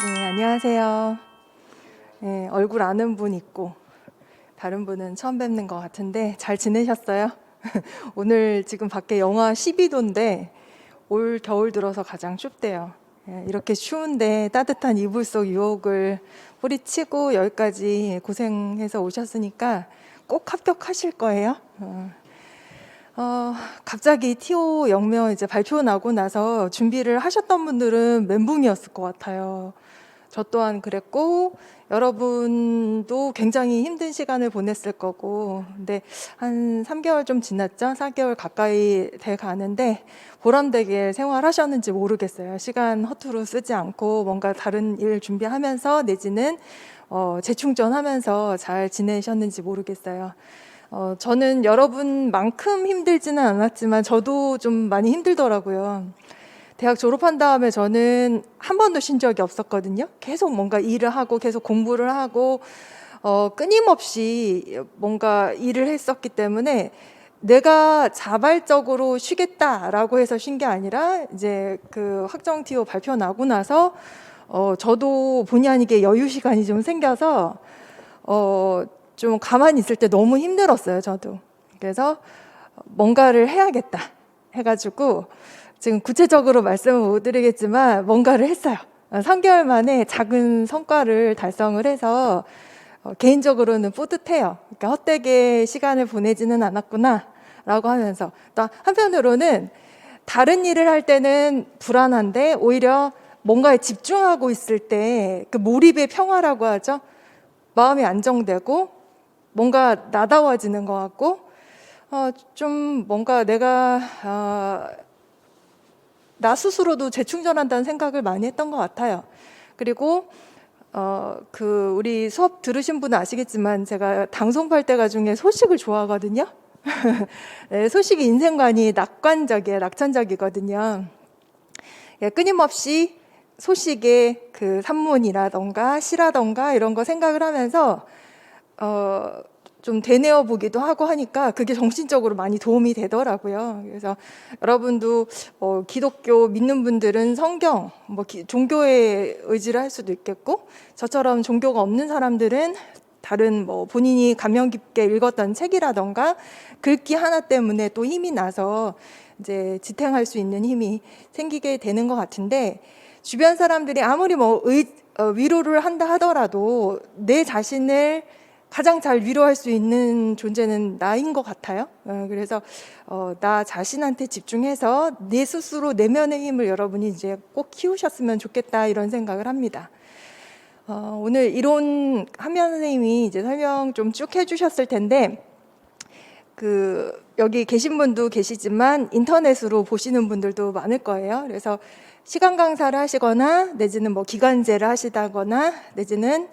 네, 안녕하세요. 네, 얼굴 아는 분 있고 다른 분은 처음 뵙는 것 같은데 잘 지내셨어요? 오늘 지금 밖에 영하 12도인데 올 겨울 들어서 가장 춥대요. 이렇게 추운데 따뜻한 이불 속 유혹을 뿌리치고 여기까지 고생해서 오셨으니까 꼭 합격하실 거예요. 갑자기 TO 영명 이제 발표 나고 나서 준비를 하셨던 분들은 멘붕이었을 것 같아요. 저 또한 그랬고 여러분도 굉장히 힘든 시간을 보냈을 거고, 근데 한 3개월 좀 지났죠? 4개월 가까이 돼 가는데 보람되게 생활하셨는지 모르겠어요. 시간 허투루 쓰지 않고 뭔가 다른 일 준비하면서 내지는 재충전하면서 잘 지내셨는지 모르겠어요. 저는 여러분만큼 힘들지는 않았지만 저도 좀 많이 힘들더라고요. 대학 졸업한 다음에 저는 한 번도 쉰 적이 없었거든요. 계속 뭔가 일을 하고 계속 공부를 하고 끊임없이 뭔가 일을 했었기 때문에 내가 자발적으로 쉬겠다라고 해서 쉰 게 아니라 이제 그 확정 TO 발표 나고 나서 저도 본의 아니게 여유 시간이 좀 생겨서 좀 가만히 있을 때 너무 힘들었어요, 저도. 그래서 뭔가를 해야겠다 해가지고 지금 구체적으로 말씀을 못 드리겠지만 뭔가를 했어요. 3개월 만에 작은 성과를 달성을 해서 개인적으로는 뿌듯해요. 그러니까 헛되게 시간을 보내지는 않았구나 라고 하면서, 또 한편으로는 다른 일을 할 때는 불안한데 오히려 뭔가에 집중하고 있을 때 그 몰입의 평화라고 하죠. 마음이 안정되고 뭔가 나다워지는 것 같고 좀 뭔가 내가 나 스스로도 재충전한다는 생각을 많이 했던 것 같아요. 그리고 우리 수업 들으신 분은 아시겠지만 제가 당송팔 때가 중에 소식을 좋아하거든요. 네, 소식이 인생관이 낙관적이에요. 낙천적이거든요. 예, 끊임없이 소식의 그 산문이라던가 시라던가 이런 거 생각을 하면서 좀 되뇌어 보기도 하고 하니까 그게 정신적으로 많이 도움이 되더라고요. 그래서 여러분도 기독교 믿는 분들은 성경, 종교에 의지를 할 수도 있겠고, 저처럼 종교가 없는 사람들은 다른 본인이 감명 깊게 읽었던 책이라던가 글귀 하나 때문에 또 힘이 나서 이제 지탱할 수 있는 힘이 생기게 되는 것 같은데, 주변 사람들이 아무리 위로를 한다 하더라도 내 자신을 가장 잘 위로할 수 있는 존재는 나인 것 같아요. 그래서 나 자신한테 집중해서 내 스스로 내면의 힘을 여러분이 이제 꼭 키우셨으면 좋겠다 이런 생각을 합니다. 오늘 이론 한면 선생님이 이제 설명 좀 쭉 해주셨을 텐데 여기 계신 분도 계시지만 인터넷으로 보시는 분들도 많을 거예요. 그래서 시간 강사를 하시거나 내지는 기간제를 하시다거나 내지는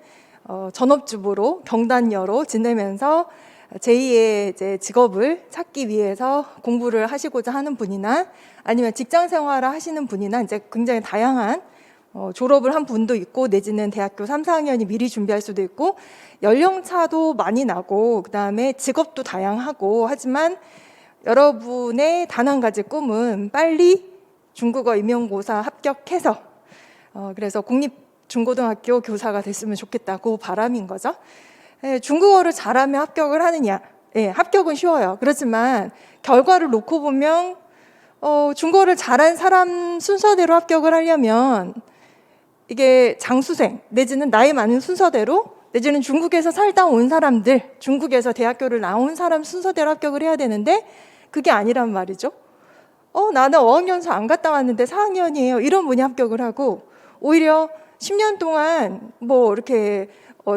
전업주부로 경단녀로 지내면서 제2의 이제 직업을 찾기 위해서 공부를 하시고자 하는 분이나 아니면 직장 생활을 하시는 분이나 이제 굉장히 다양한 졸업을 한 분도 있고 내지는 대학교 3, 4학년이 미리 준비할 수도 있고 연령차도 많이 나고 그다음에 직업도 다양하고 하지만 여러분의 단 한 가지 꿈은 빨리 중국어 임용고사 합격해서 그래서 중고등학교 교사가 됐으면 좋겠다고 바람인 거죠. 중국어를 잘하면 합격을 하느냐? 합격은 쉬워요. 그렇지만 결과를 놓고 보면 중국어를 잘한 사람 순서대로 합격을 하려면 이게 장수생 내지는 나이 많은 순서대로 내지는 중국에서 살다 온 사람들, 중국에서 대학교를 나온 사람 순서대로 합격을 해야 되는데 그게 아니란 말이죠. 나는 어학연수 안 갔다 왔는데 4학년이에요. 이런 분이 합격을 하고 오히려 10년 동안 이렇게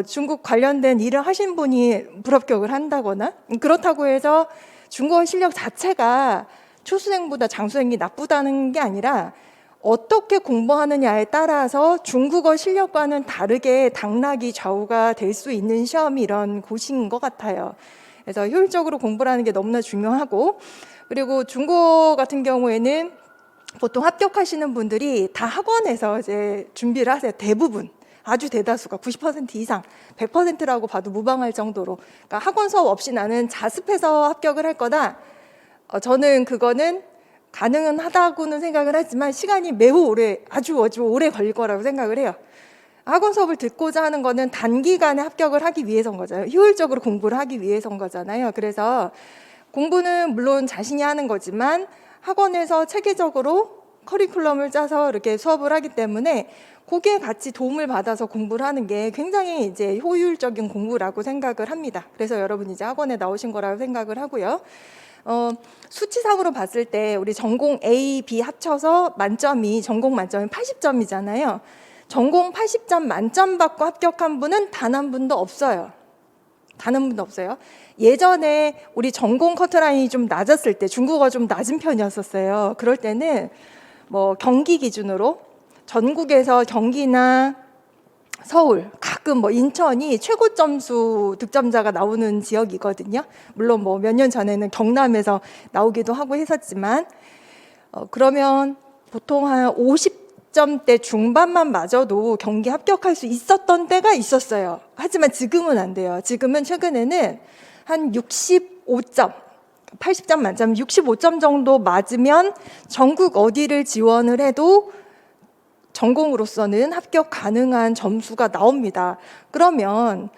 중국 관련된 일을 하신 분이 불합격을 한다거나, 그렇다고 해서 중국어 실력 자체가 초수생보다 장수생이 나쁘다는 게 아니라 어떻게 공부하느냐에 따라서 중국어 실력과는 다르게 당락이 좌우가 될 수 있는 시험이 이런 곳인 것 같아요. 그래서 효율적으로 공부를 하는 게 너무나 중요하고, 그리고 중국어 같은 경우에는 보통 합격하시는 분들이 다 학원에서 이제 준비를 하세요. 대부분 아주 대다수가 90% 이상 100%라고 봐도 무방할 정도로, 그러니까 학원 수업 없이 나는 자습해서 합격을 할 거다. 저는 그거는 가능은 하다고는 생각을 하지만 시간이 매우 오래, 아주 오래 걸릴 거라고 생각을 해요. 학원 수업을 듣고자 하는 거는 단기간에 합격을 하기 위해서인 거잖아요. 효율적으로 공부를 하기 위해서인 거잖아요. 그래서 공부는 물론 자신이 하는 거지만 학원에서 체계적으로 커리큘럼을 짜서 이렇게 수업을 하기 때문에 거기에 같이 도움을 받아서 공부를 하는 게 굉장히 이제 효율적인 공부라고 생각을 합니다. 그래서 여러분 이제 학원에 나오신 거라고 생각을 하고요. 수치상으로 봤을 때 우리 전공 A, B 합쳐서 전공 만점이 80점이잖아요. 전공 80점 만점 받고 합격한 분은 단 한 분도 없어요. 단 한 분도 없어요. 예전에 우리 전공 커트라인이 좀 낮았을 때, 중국어가 좀 낮은 편이었었어요. 그럴 때는 뭐 경기 기준으로 전국에서 경기나 서울, 가끔 뭐 인천이 최고 점수 득점자가 나오는 지역이거든요. 물론 뭐 몇 년 전에는 경남에서 나오기도 하고 했었지만, 그러면 보통 한 50점대 중반만 맞아도 경기 합격할 수 있었던 때가 있었어요. 하지만 지금은 안 돼요. 지금은 최근에는 한 65점, 80점 만점 65점 정도 맞으면 전국 어디를 지원을 해도 전공으로서는 합격 가능한 점수가 나옵니다. 그러면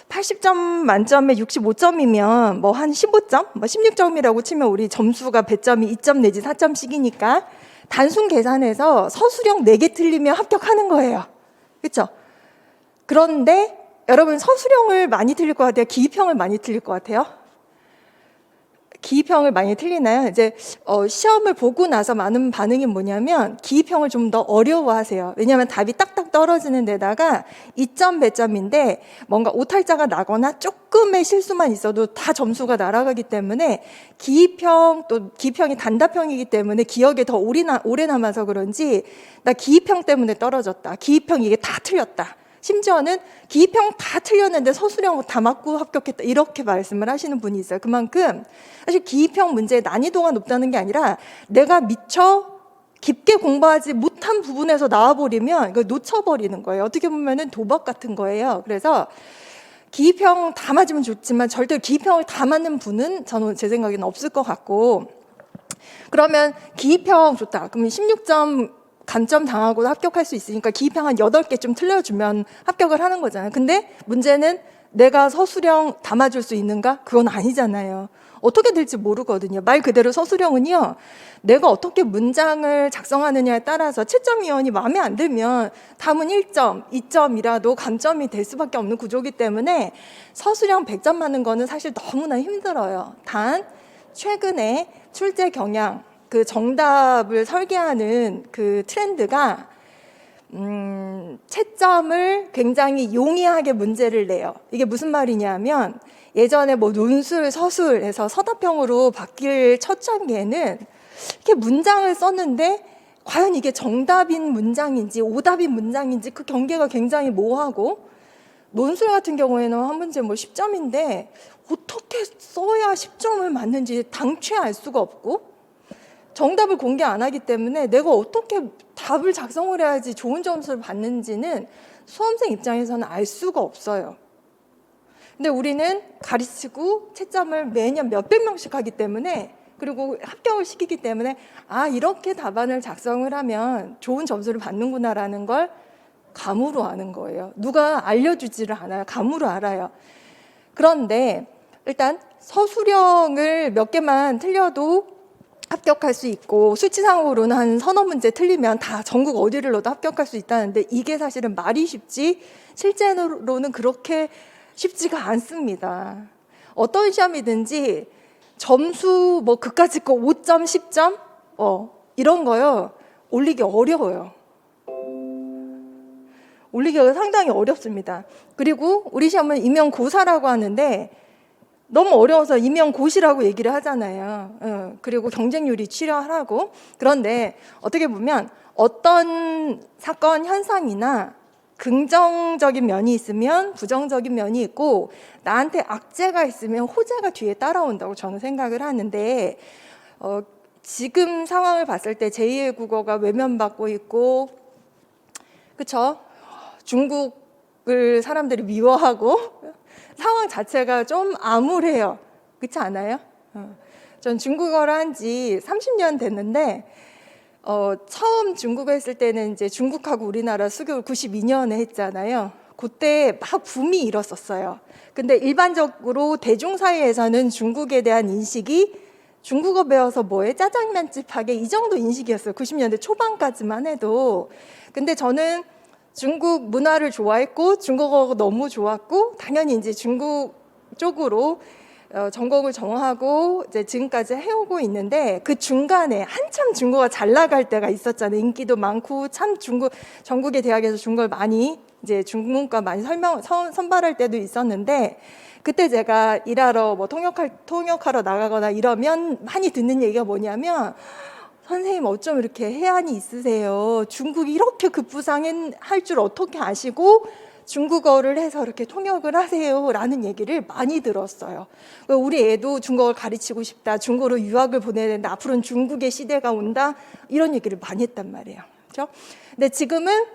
80점 만점에 65점이면 뭐 한 15점, 뭐 16점이라고 치면 우리 점수가 배점이 2점 내지 4점씩이니까 단순 계산해서 서술형 4개 틀리면 합격하는 거예요. 그렇죠? 그런데 여러분 서술형을 많이 틀릴 것 같아요? 기입형을 많이 틀릴 것 같아요? 기입형을 많이 틀리나요? 이제 시험을 보고 나서 많은 반응이 뭐냐면 기입형을 좀 더 어려워하세요. 왜냐하면 답이 딱딱 떨어지는 데다가 2점 배점인데 뭔가 오탈자가 나거나 조금의 실수만 있어도 다 점수가 날아가기 때문에 또 기입형이 단답형이기 때문에 기억에 더 오래 남아서 그런지 나 기입형 때문에 떨어졌다. 기입형 이게 다 틀렸다. 심지어는 기입형 다 틀렸는데 서술형 다 맞고 합격했다 이렇게 말씀을 하시는 분이 있어요. 그만큼 사실 기입형 문제의 난이도가 높다는 게 아니라 내가 미처 깊게 공부하지 못한 부분에서 나와버리면 이걸 놓쳐버리는 거예요. 어떻게 보면은 도박 같은 거예요. 그래서 기입형 다 맞으면 좋지만 절대 기입형을 다 맞는 분은 저는 제 생각에는 없을 것 같고, 그러면 기입형 좋다. 그러면 16점 감점 당하고 합격할 수 있으니까 기입형 한 8개 좀 틀려주면 합격을 하는 거잖아요. 근데 문제는 내가 서술형 다 맞을 수 있는가? 그건 아니잖아요. 어떻게 될지 모르거든요. 말 그대로 서술형은요, 내가 어떻게 문장을 작성하느냐에 따라서 채점위원이 마음에 안 들면 답은 1점, 2점이라도 감점이 될 수밖에 없는 구조이기 때문에 서술형 100점 맞는 거는 사실 너무나 힘들어요. 단 최근에 출제 경향, 그 정답을 설계하는 그 트렌드가 채점을 굉장히 용이하게 문제를 내요. 이게 무슨 말이냐면 예전에 뭐 논술, 서술에서 서답형으로 바뀔 첫 단계는 이렇게 문장을 썼는데 과연 이게 정답인 문장인지 오답인 문장인지 그 경계가 굉장히 모호하고, 논술 같은 경우에는 한 문제 뭐 10점인데 어떻게 써야 10점을 맞는지 당최 알 수가 없고, 정답을 공개 안 하기 때문에 내가 어떻게 답을 작성을 해야지 좋은 점수를 받는지는 수험생 입장에서는 알 수가 없어요. 근데 우리는 가르치고 채점을 매년 몇백 명씩 하기 때문에, 그리고 합격을 시키기 때문에 이렇게 답안을 작성을 하면 좋은 점수를 받는구나라는 걸 감으로 아는 거예요. 누가 알려주지를 않아요. 감으로 알아요. 그런데 일단 서술형을 몇 개만 틀려도 합격할 수 있고, 수치상으로는 한 서너 문제 틀리면 다 전국 어디를 넣어도 합격할 수 있다는데 이게 사실은 말이 쉽지 실제로는 그렇게 쉽지가 않습니다. 어떤 시험이든지 점수 뭐 그까짓 거 5점, 10점 이런 거요 올리기 어려워요. 올리기가 상당히 어렵습니다. 그리고 우리 시험은 임용고사라고 하는데 너무 어려워서 임용고시라고 얘기를 하잖아요. 그리고 경쟁률이 치열하고. 그런데 어떻게 보면 어떤 사건 현상이나 긍정적인 면이 있으면 부정적인 면이 있고, 나한테 악재가 있으면 호재가 뒤에 따라온다고 저는 생각을 하는데, 지금 상황을 봤을 때 제2의 국어가 외면받고 있고, 그쵸? 중국을 사람들이 미워하고 상황 자체가 좀 암울해요. 그렇지 않아요? 전 중국어를 한 지 30년 됐는데 처음 중국어 했을 때는 이제 중국하고 우리나라 수교를 92년에 했잖아요. 그때 막 붐이 일었었어요. 근데 일반적으로 대중사회에서는 중국에 대한 인식이 중국어 배워서 뭐해? 짜장면집 하게 이 정도 인식이었어요. 90년대 초반까지만 해도. 근데 저는 중국 문화를 좋아했고 중국어가 너무 좋았고 당연히 이제 중국 쪽으로 전공을 정하고 이제 지금까지 해오고 있는데 그 중간에 한참 중국어가 잘 나갈 때가 있었잖아요. 인기도 많고 참 전국의 대학에서 중국어를 많이 이제 중국과 많이 선발할 때도 있었는데 그때 제가 일하러 뭐 통역하러 나가거나 이러면 많이 듣는 얘기가 뭐냐면 선생님 어쩜 이렇게 해안이 있으세요? 중국이 이렇게 급부상할 줄 어떻게 아시고 중국어를 해서 이렇게 통역을 하세요? 라는 얘기를 많이 들었어요. 우리 애도 중국어를 가르치고 싶다. 중국어로 유학을 보내야 된다. 앞으로는 중국의 시대가 온다. 이런 얘기를 많이 했단 말이에요. 그렇죠? 근데 지금은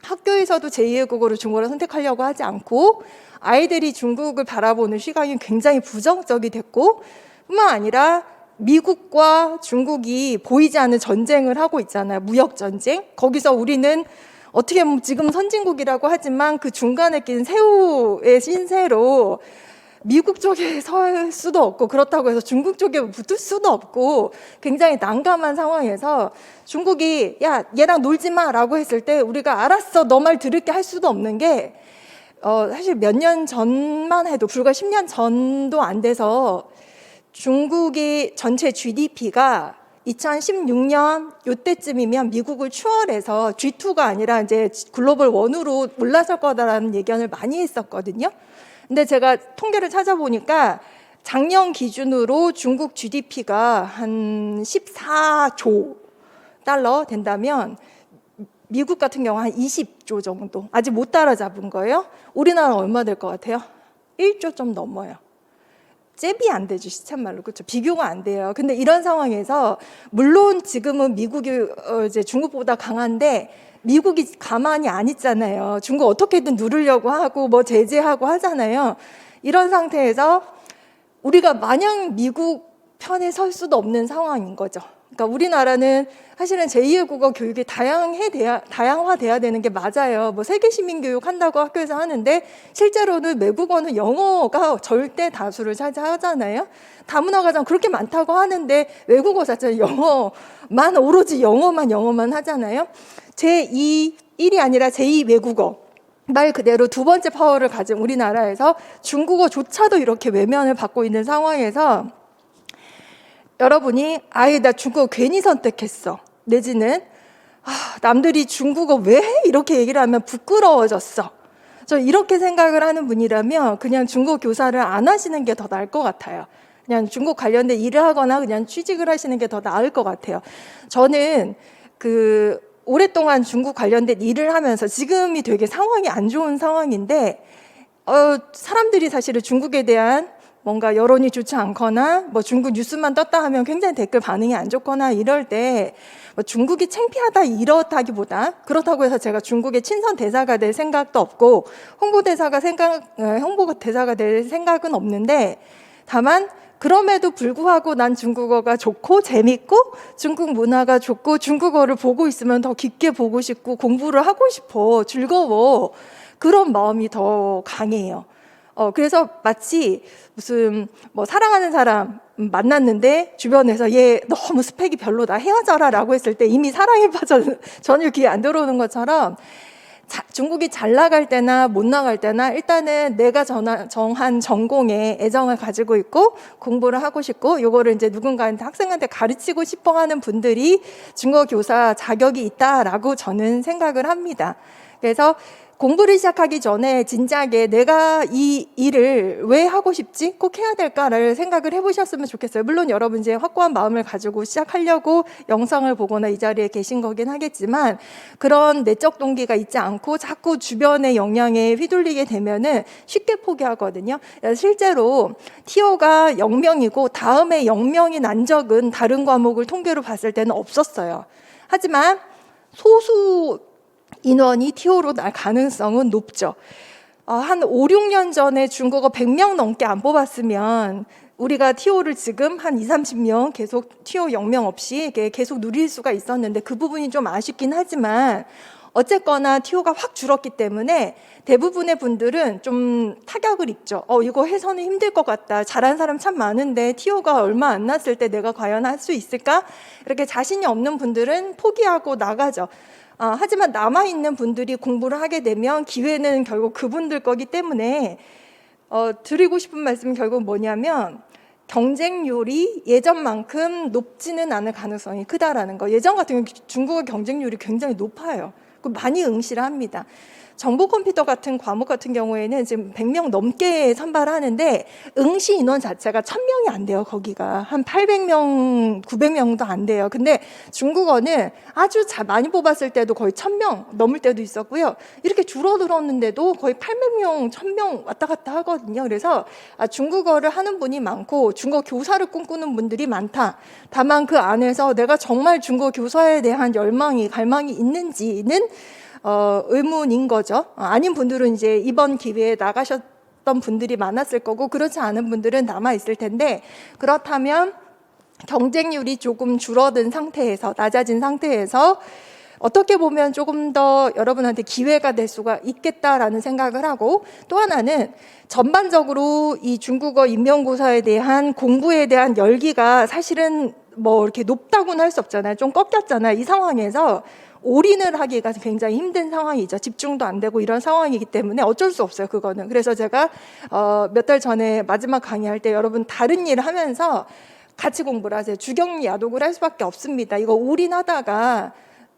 학교에서도 제2외국어로 중국어를 선택하려고 하지 않고 아이들이 중국을 바라보는 시각이 굉장히 부정적이 됐고 뿐만 아니라 미국과 중국이 보이지 않는 전쟁을 하고 있잖아요. 무역 전쟁. 거기서 우리는 어떻게 보면 지금 선진국이라고 하지만 그 중간에 낀 새우의 신세로 미국 쪽에 설 수도 없고 그렇다고 해서 중국 쪽에 붙을 수도 없고 굉장히 난감한 상황에서 중국이 야 얘랑 놀지 마라고 했을 때 우리가 알았어 너 말 들을게 할 수도 없는 게 사실 몇 년 전만 해도 불과 10년 전도 안 돼서 중국이 전체 GDP가 2016년 요때쯤이면 미국을 추월해서 G2가 아니라 이제 글로벌 1으로 올라설 거다라는 예견을 많이 했었거든요. 근데 제가 통계를 찾아보니까 작년 기준으로 중국 GDP가 한 14조 달러 된다면 미국 같은 경우 한 20조 정도 아직 못 따라잡은 거예요. 우리나라는 얼마 될 것 같아요? 1조 좀 넘어요. 잽이 안 되죠, 시참말로. 그렇죠. 비교가 안 돼요. 근데 이런 상황에서 물론 지금은 미국이 이제 중국보다 강한데 미국이 가만히 안 있잖아요. 중국 어떻게든 누르려고 하고 뭐 제재하고 하잖아요. 이런 상태에서 우리가 마냥 미국 편에 설 수도 없는 상황인 거죠. 그러니까 우리나라는 사실은 제2외국어 교육이 다양화돼야 되는 게 맞아요. 뭐 세계 시민 교육 한다고 학교에서 하는데 실제로는 외국어는 영어가 절대 다수를 차지하잖아요. 다문화 가정 그렇게 많다고 하는데 외국어 자체는 영어만 오로지 영어만 하잖아요. 제1이 아니라 제2외국어. 말 그대로 두 번째 파워를 가진 우리나라에서 중국어조차도 이렇게 외면을 받고 있는 상황에서 여러분이 나 중국어 괜히 선택했어. 내지는 남들이 중국어 왜 해? 이렇게 얘기를 하면 부끄러워졌어. 저 이렇게 생각을 하는 분이라면 그냥 중국어 교사를 안 하시는 게 더 나을 것 같아요. 그냥 중국 관련된 일을 하거나 그냥 취직을 하시는 게 더 나을 것 같아요. 저는 오랫동안 중국 관련된 일을 하면서 지금이 되게 상황이 안 좋은 상황인데 사람들이 사실은 중국에 대한 뭔가 여론이 좋지 않거나 뭐 중국 뉴스만 떴다 하면 굉장히 댓글 반응이 안 좋거나 이럴 때 뭐 중국이 창피하다 이렇다기보다 그렇다고 해서 제가 중국의 친선 대사가 될 생각도 없고 홍보 대사가 될 생각은 없는데 다만 그럼에도 불구하고 난 중국어가 좋고 재밌고 중국 문화가 좋고 중국어를 보고 있으면 더 깊게 보고 싶고 공부를 하고 싶어 즐거워 그런 마음이 더 강해요. 그래서 마치 무슨 뭐 사랑하는 사람 만났는데 주변에서 얘 너무 스펙이 별로다 헤어져라 라고 했을 때 이미 사랑에 빠져 전혀 귀에 안 들어오는 것처럼 중국이 잘 나갈 때나 못 나갈 때나 일단은 내가 정한 전공에 애정을 가지고 있고 공부를 하고 싶고 요거를 이제 누군가한테 학생한테 가르치고 싶어 하는 분들이 중국어 교사 자격이 있다라고 저는 생각을 합니다. 그래서 공부를 시작하기 전에 진작에 내가 이 일을 왜 하고 싶지? 꼭 해야 될까를 생각을 해보셨으면 좋겠어요. 물론 여러분 이제 확고한 마음을 가지고 시작하려고 영상을 보거나 이 자리에 계신 거긴 하겠지만 그런 내적 동기가 있지 않고 자꾸 주변의 영향에 휘둘리게 되면은 쉽게 포기하거든요. 실제로 티오가 0명이고 다음에 0명이 난 적은 다른 과목을 통계로 봤을 때는 없었어요. 하지만 소수 인원이 티오로 날 가능성은 높죠. 한 5, 6년 전에 중국어 100명 넘게 안 뽑았으면 우리가 TO를 지금 한 20-30명 계속 TO 0명 없이 계속 누릴 수가 있었는데 그 부분이 좀 아쉽긴 하지만 어쨌거나 TO가 확 줄었기 때문에 대부분의 분들은 좀 타격을 입죠. 이거 해서는 힘들 것 같다. 잘하는 사람 참 많은데 TO가 얼마 안 났을 때 내가 과연 할 수 있을까? 이렇게 자신이 없는 분들은 포기하고 나가죠. 하지만 남아있는 분들이 공부를 하게 되면 기회는 결국 그분들 거기 때문에 드리고 싶은 말씀은 결국 뭐냐면 경쟁률이 예전만큼 높지는 않을 가능성이 크다라는 거. 예전 같은 경우 중국어 경쟁률이 굉장히 높아요. 많이 응시를 합니다. 정보 컴퓨터 같은 과목 같은 경우에는 지금 100명 넘게 선발하는데 응시 인원 자체가 1000명이 안 돼요. 거기가 한 800명, 900명도 안 돼요. 근데 중국어는 아주 많이 뽑았을 때도 거의 1000명 넘을 때도 있었고요. 이렇게 줄어들었는데도 거의 800명, 1000명 왔다 갔다 하거든요. 그래서 중국어를 하는 분이 많고 중국어 교사를 꿈꾸는 분들이 많다. 다만 그 안에서 내가 정말 중국어 교사에 대한 열망이, 갈망이 있는지는 의문인 거죠. 아닌 분들은 이제 이번 기회에 나가셨던 분들이 많았을 거고 그렇지 않은 분들은 남아 있을 텐데 그렇다면 경쟁률이 조금 줄어든 상태에서 낮아진 상태에서 어떻게 보면 조금 더 여러분한테 기회가 될 수가 있겠다라는 생각을 하고 또 하나는 전반적으로 이 중국어 임용고사에 대한 공부에 대한 열기가 사실은 뭐 이렇게 높다고는 할 수 없잖아요. 좀 꺾였잖아요. 이 상황에서 올인을 하기가 굉장히 힘든 상황이죠. 집중도 안 되고 이런 상황이기 때문에 어쩔 수 없어요. 그거는. 그래서 제가 몇 달 전에 마지막 강의할 때 여러분 다른 일을 하면서 같이 공부를 하세요. 주경리 야독을 할 수밖에 없습니다. 이거 올인하다가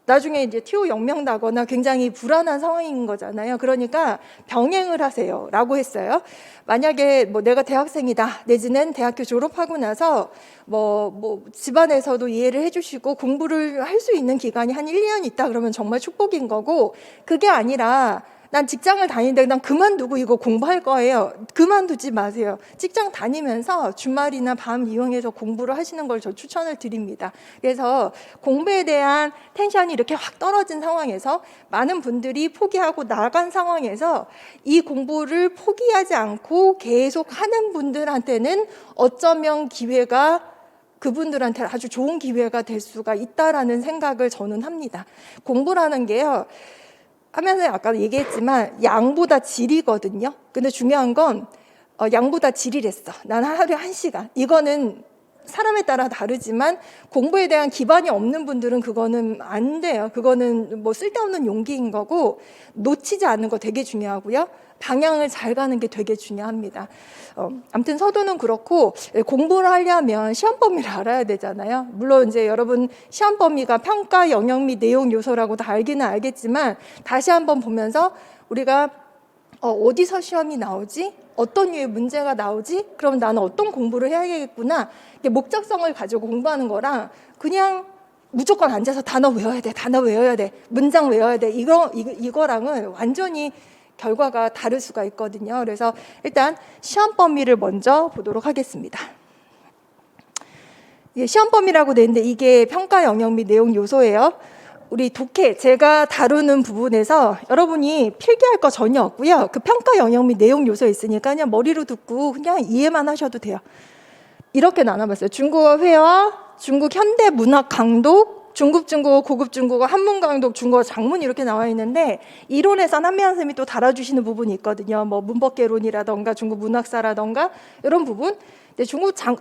나중에 이제 TO 0명 나거나 굉장히 불안한 상황인 거잖아요. 그러니까 병행을 하세요 라고 했어요. 만약에 뭐 내가 대학생이다 내지는 대학교 졸업하고 나서 뭐 집안에서도 이해를 해주시고 공부를 할 수 있는 기간이 한 1-2년 있다 그러면 정말 축복인 거고 그게 아니라 난 직장을 다니는데 난 그만두고 이거 공부할 거예요. 그만두지 마세요. 직장 다니면서 주말이나 밤 이용해서 공부를 하시는 걸 저 추천을 드립니다. 그래서 공부에 대한 텐션이 이렇게 확 떨어진 상황에서 많은 분들이 포기하고 나간 상황에서 이 공부를 포기하지 않고 계속 하는 분들한테는 어쩌면 기회가 그분들한테 아주 좋은 기회가 될 수가 있다라는 생각을 저는 합니다. 공부라는 게요. 하면서 아까 얘기했지만 양보다 질이거든요. 근데 중요한 건 양보다 질이랬어. 난 하루에 1시간. 이거는 사람에 따라 다르지만 공부에 대한 기반이 없는 분들은 그거는 안 돼요. 그거는 뭐 쓸데없는 용기인 거고 놓치지 않는 거 되게 중요하고요. 방향을 잘 가는 게 되게 중요합니다. 아무튼 서두는 그렇고 공부를 하려면 시험 범위를 알아야 되잖아요. 물론 이제 여러분 시험 범위가 평가 영역 및 내용 요소라고 다 알기는 알겠지만 다시 한번 보면서 우리가 어디서 시험이 나오지? 어떤 류의 문제가 나오지? 그럼 나는 어떤 공부를 해야겠구나. 목적성을 가지고 공부하는 거랑 그냥 무조건 앉아서 단어 외워야 돼, 단어 외워야 돼, 문장 외워야 돼. 이거랑은 완전히 결과가 다를 수가 있거든요. 그래서 일단 시험 범위를 먼저 보도록 하겠습니다. 시험 범위라고 되어 있는데 이게 평가 영역 및 내용 요소예요. 우리 독해 제가 다루는 부분에서 여러분이 필기할 거 전혀 없고요. 그 평가 영역 및 내용 요소 있으니까 그냥 머리로 듣고 그냥 이해만 하셔도 돼요. 이렇게 나눠봤어요. 중국어 회화, 중국 현대 문학 강독, 중급 중국어, 고급 중국어, 한문 강독, 중국어 장문 이렇게 나와 있는데 이론에선 한미안 선생님이 또 달아주시는 부분이 있거든요. 뭐 문법개론이라던가 중국 문학사라던가 이런 부분. 근데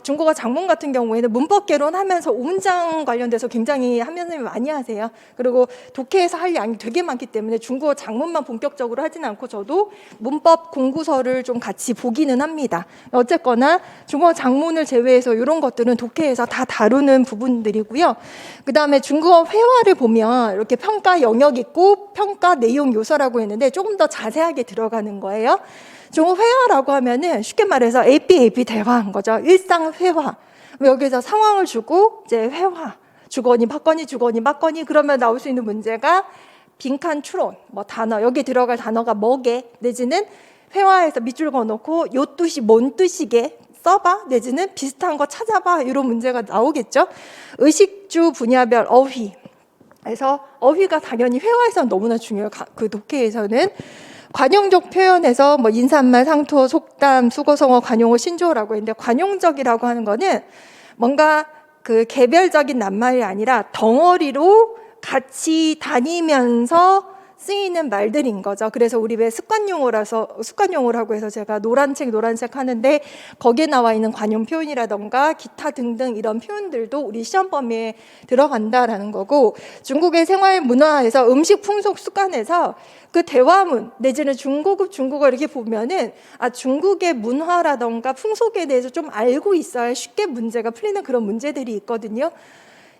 중국어 장문 같은 경우에는 문법개론 하면서 오문장 관련돼서 굉장히 한미안 선생님이 많이 하세요. 그리고 독해에서 할 양이 되게 많기 때문에 중국어 장문만 본격적으로 하진 않고 저도 문법 공구서를 좀 같이 보기는 합니다. 어쨌거나 중국어 장문을 제외해서 이런 것들은 독해에서 다 다루는 부분들이고요. 그 다음에 중국어 회화를 보면 이렇게 평가 영역 있고 평가 내용 요소라고 했는데 조금 더 자세하게 들어가는 거예요. 중국어 회화라고 하면은 쉽게 말해서 AP 대화한 거죠. 일상 회화. 여기서 상황을 주고 이제 회화. 주거니 받거니 주거니 맞거니 그러면 나올 수 있는 문제가 빈칸 추론, 뭐 단어 여기 들어갈 단어가 뭐게 내지는 회화에서 밑줄 그어놓고 요 뜻이 뭔 뜻이게 써봐 내지는 비슷한 거 찾아봐 이런 문제가 나오겠죠. 의식주 분야별 어휘. 그래서 어휘가 당연히 회화에서는 너무나 중요해요. 그 독해에서는 관용적 표현에서 뭐 인사말, 상투어, 속담, 수거성어, 관용어, 신조어라고 했는데, 관용적이라고 하는 거는 뭔가 그 개별적인 낱말이 아니라 덩어리로 같이 다니면서 쓰이는 말들인 거죠. 그래서 우리 왜 습관용어라고 해서 제가 노란 책 하는데 거기에 나와 있는 관용 표현이라던가 기타 등등 이런 표현들도 우리 시험 범위에 들어간다라는 거고, 중국의 생활 문화에서 음식 풍속 습관에서 그 대화문 내지는 중고급 중국어 이렇게 보면은 중국의 문화라던가 풍속에 대해서 좀 알고 있어야 쉽게 문제가 풀리는 그런 문제들이 있거든요.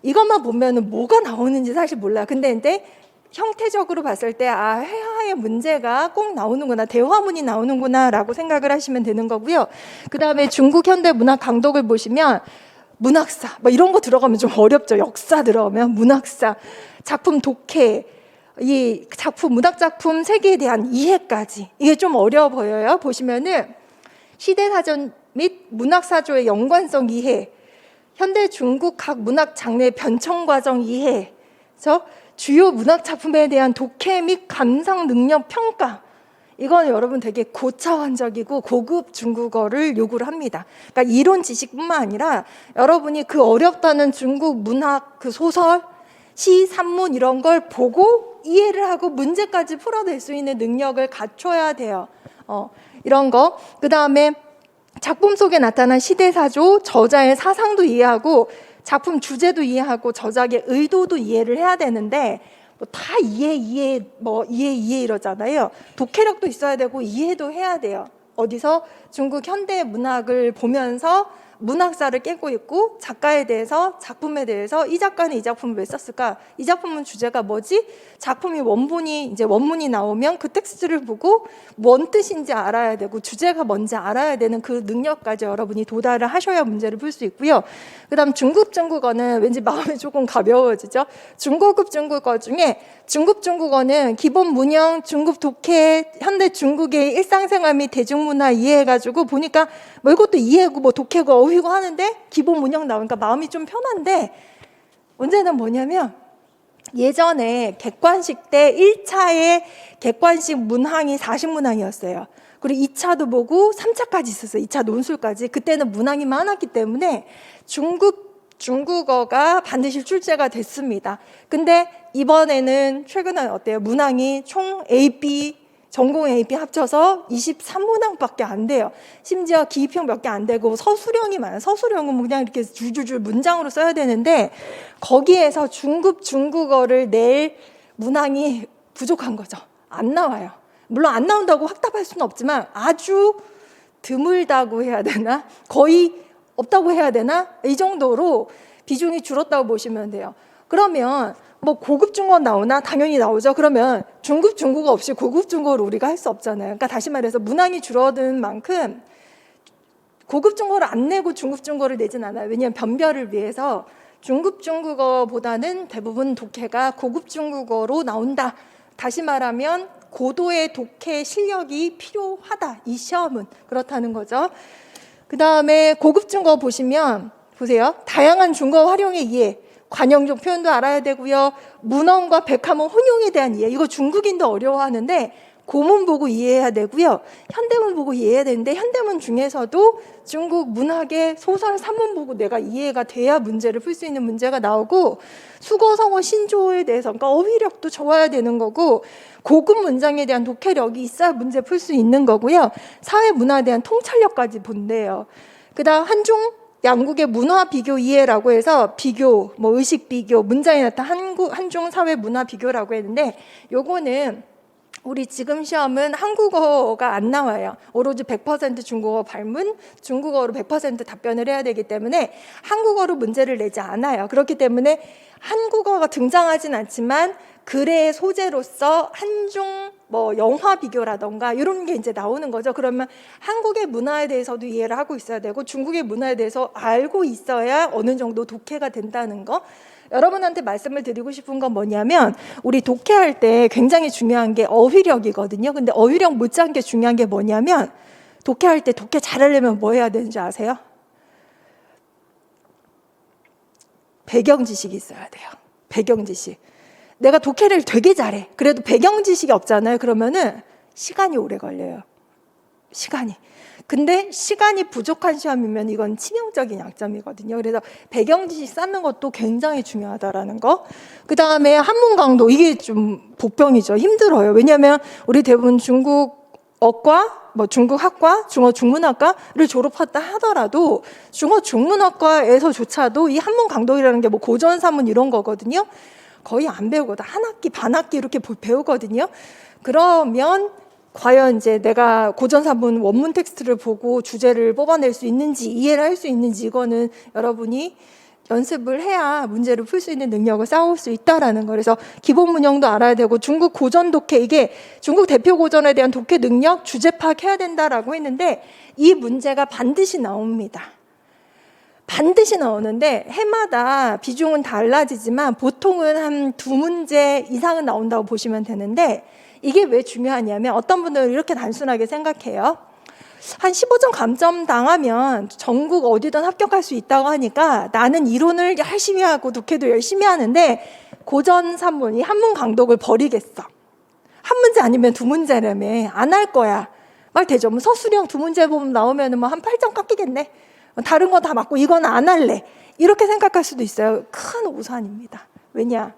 이것만 보면은 뭐가 나오는지 사실 몰라요. 근데 형태적으로 봤을 때 회화의 문제가 꼭 나오는구나, 대화문이 나오는구나 라고 생각을 하시면 되는 거고요. 그 다음에 중국 현대 문학 강독을 보시면 문학사 뭐 이런 거 들어가면 좀 어렵죠. 역사 들어가면 문학사, 작품 독해, 이 작품, 문학 작품 세계에 대한 이해까지 이게 좀 어려워 보여요. 보시면은 시대사전 및 문학사조의 연관성 이해, 현대 중국 각 문학 장르의 변천 과정 이해, 그래서 주요 문학 작품에 대한 독해 및 감상 능력 평가, 이건 여러분 되게 고차원적이고 고급 중국어를 요구를 합니다. 그러니까 이론 지식뿐만 아니라 여러분이 그 어렵다는 중국 문학 그 소설, 시, 산문 이런 걸 보고 이해를 하고 문제까지 풀어낼 수 있는 능력을 갖춰야 돼요. 이런 거. 그 다음에 작품 속에 나타난 시대사조, 저자의 사상도 이해하고 작품 주제도 이해하고 저작의 의도도 이해를 해야 되는데 뭐 다 이해 이러잖아요. 독해력도 있어야 되고 이해도 해야 돼요. 어디서 중국 현대 문학을 보면서 문학사를 깨고 있고 작가에 대해서, 작품에 대해서 이 작가는 이 작품을 왜 썼을까? 이 작품은 주제가 뭐지? 작품이 원문이 나오면 그 텍스트를 보고 뭔 뜻인지 알아야 되고 주제가 뭔지 알아야 되는 그 능력까지 여러분이 도달을 하셔야 문제를 풀 수 있고요. 그다음 중급 중국어는 왠지 마음이 조금 가벼워지죠. 중고급 중국어 중에 중급 중국어는 기본 문형, 중급 독해, 현대 중국의 일상생활 및 대중문화 이해해가지고 보니까 뭐 이것도 이해고 뭐 독해고 어휘고 하는데 기본 문형 나오니까 마음이 좀 편한데, 문제는 뭐냐면 예전에 객관식 때 1차의 객관식 문항이 40문항이었어요. 그리고 2차도 보고 3차까지 있었어요. 2차 논술까지. 그때는 문항이 많았기 때문에 중국어가 반드시 출제가 됐습니다. 근데 이번에는 최근에 어때요? 문항이 총 AP, 전공 AP 합쳐서 23문항밖에 안 돼요. 심지어 기입형 몇 개 안 되고 서술형이 많아요. 서술형은 그냥 이렇게 줄줄줄 문장으로 써야 되는데 거기에서 중급 중국어를 낼 문항이 부족한 거죠. 안 나와요. 물론 안 나온다고 확답할 수는 없지만 아주 드물다고 해야 되나? 거의 없다고 해야 되나? 이 정도로 비중이 줄었다고 보시면 돼요. 그러면 뭐 고급 중국어 나오나? 당연히 나오죠. 그러면 중급 중국어 없이 고급 중국어를 우리가 할 수 없잖아요. 그러니까 다시 말해서 문항이 줄어든 만큼 고급 중국어를 안 내고 중급 중국어를 내진 않아요. 왜냐하면 변별을 위해서 중급 중국어보다는 대부분 독해가 고급 중국어로 나온다. 다시 말하면 고도의 독해 실력이 필요하다. 이 시험은 그렇다는 거죠. 그 다음에 고급 중국어 보시면 보세요. 다양한 중국어 활용의 이해, 관용적 표현도 알아야 되고요. 문헌과 백화문 혼용에 대한 이해, 이거 중국인도 어려워하는데 고문 보고 이해해야 되고요. 현대문 보고 이해해야 되는데 현대문 중에서도 중국 문학의 소설, 산문 보고 내가 이해가 돼야 문제를 풀 수 있는 문제가 나오고, 수거성어, 신조어에 대해서 그러니까 어휘력도 좋아야 되는 거고, 고급 문장에 대한 독해력이 있어야 문제 풀 수 있는 거고요. 사회 문화에 대한 통찰력까지 본대요. 그다음 한중 양국의 문화 비교 이해라고 해서 비교, 뭐 의식 비교, 문장에 나타난 한중 사회 문화 비교라고 했는데, 요거는 우리 지금 시험은 한국어가 안 나와요. 오로지 100% 중국어 발문, 중국어로 100% 답변을 해야 되기 때문에 한국어로 문제를 내지 않아요. 그렇기 때문에 한국어가 등장하진 않지만 글의 소재로서 한중 뭐 영화 비교라던가 이런 게 이제 나오는 거죠. 그러면 한국의 문화에 대해서도 이해를 하고 있어야 되고 중국의 문화에 대해서 알고 있어야 어느 정도 독해가 된다는 거. 여러분한테 말씀을 드리고 싶은 건 뭐냐면, 우리 독해할 때 굉장히 중요한 게 어휘력이거든요. 근데 어휘력 못지않게 중요한 게 뭐냐면, 독해할 때 독해 잘하려면 뭐 해야 되는지 아세요? 배경 지식이 있어야 돼요. 배경 지식. 내가 독해를 되게 잘해. 그래도 배경 지식이 없잖아요. 그러면은 시간이 오래 걸려요. 시간이. 근데 시간이 부족한 시험이면 이건 치명적인 약점이거든요. 그래서 배경 지식 쌓는 것도 굉장히 중요하다라는 거. 그 다음에 한문 강도, 이게 좀 복병이죠. 힘들어요. 왜냐하면 우리 대부분 중국어과 중국학과, 중어 중문학과를 졸업했다 하더라도 중어 중문학과에서조차도 이 한문 강독이라는 게 뭐 고전사문 이런 거거든요. 거의 안 배우거든. 한 학기, 반 학기 이렇게 배우거든요. 그러면 과연 이제 내가 고전사문 원문 텍스트를 보고 주제를 뽑아낼 수 있는지, 이해를 할 수 있는지, 이거는 여러분이 연습을 해야 문제를 풀 수 있는 능력을 쌓을 수 있다라는 거. 그래서 기본 문형도 알아야 되고, 중국 고전 독해, 이게 중국 대표 고전에 대한 독해 능력, 주제 파악해야 된다라고 했는데, 이 문제가 반드시 나옵니다. 반드시 나오는데 해마다 비중은 달라지지만 보통은 한 2문제 이상은 나온다고 보시면 되는데, 이게 왜 중요하냐면 어떤 분들은 이렇게 단순하게 생각해요. 한 15점 감점 당하면 전국 어디든 합격할 수 있다고 하니까 나는 이론을 열심히 하고 독해도 열심히 하는데 고전 산문, 이 한문 강독을 버리겠어. 한 문제 아니면 2문제라며 안 할 거야. 말 되죠. 뭐 서술형 2문제 보면 나오면 뭐 한 8점 깎이겠네. 다른 거 다 맞고 이건 안 할래. 이렇게 생각할 수도 있어요. 큰 오산입니다. 왜냐?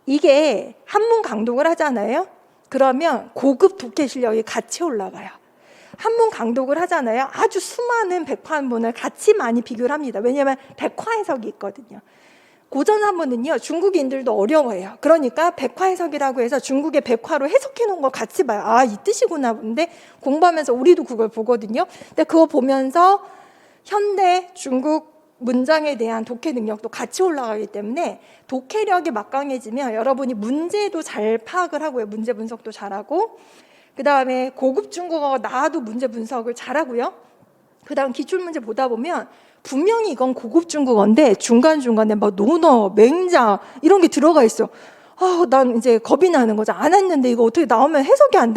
이게 한문 강독을 하잖아요. 그러면 고급 독해 실력이 같이 올라가요. 한문 강독을 하잖아요. 아주 수많은 백화문을 같이 많이 비교를 합니다. 왜냐하면 백화 해석이 있거든요. 고전 한문은요, 중국인들도 어려워해요. 그러니까 백화 해석이라고 해서 중국의 백화로 해석해 놓은 거 같이 봐요. 아, 이 뜻이구나. 근데 공부하면서 우리도 그걸 보거든요. 근데 그거 보면서 현대 중국 문장에 대한 독해 능력도 같이 올라가기 때문에 독해력이 막강해지면 여러분이 문제도 잘 파악을 하고요. 문제 분석도 잘하고, 그 다음에 고급 중국어가 나와도 문제 분석을 잘하고요. 그 다음 기출문제 보다 보면 분명히 이건 고급 중국어인데 중간중간에 막 논어, 맹자 이런 게 들어가 있어. 난 이제 겁이 나는 거죠. 안 했는데 이거 어떻게 나오면 해석이 안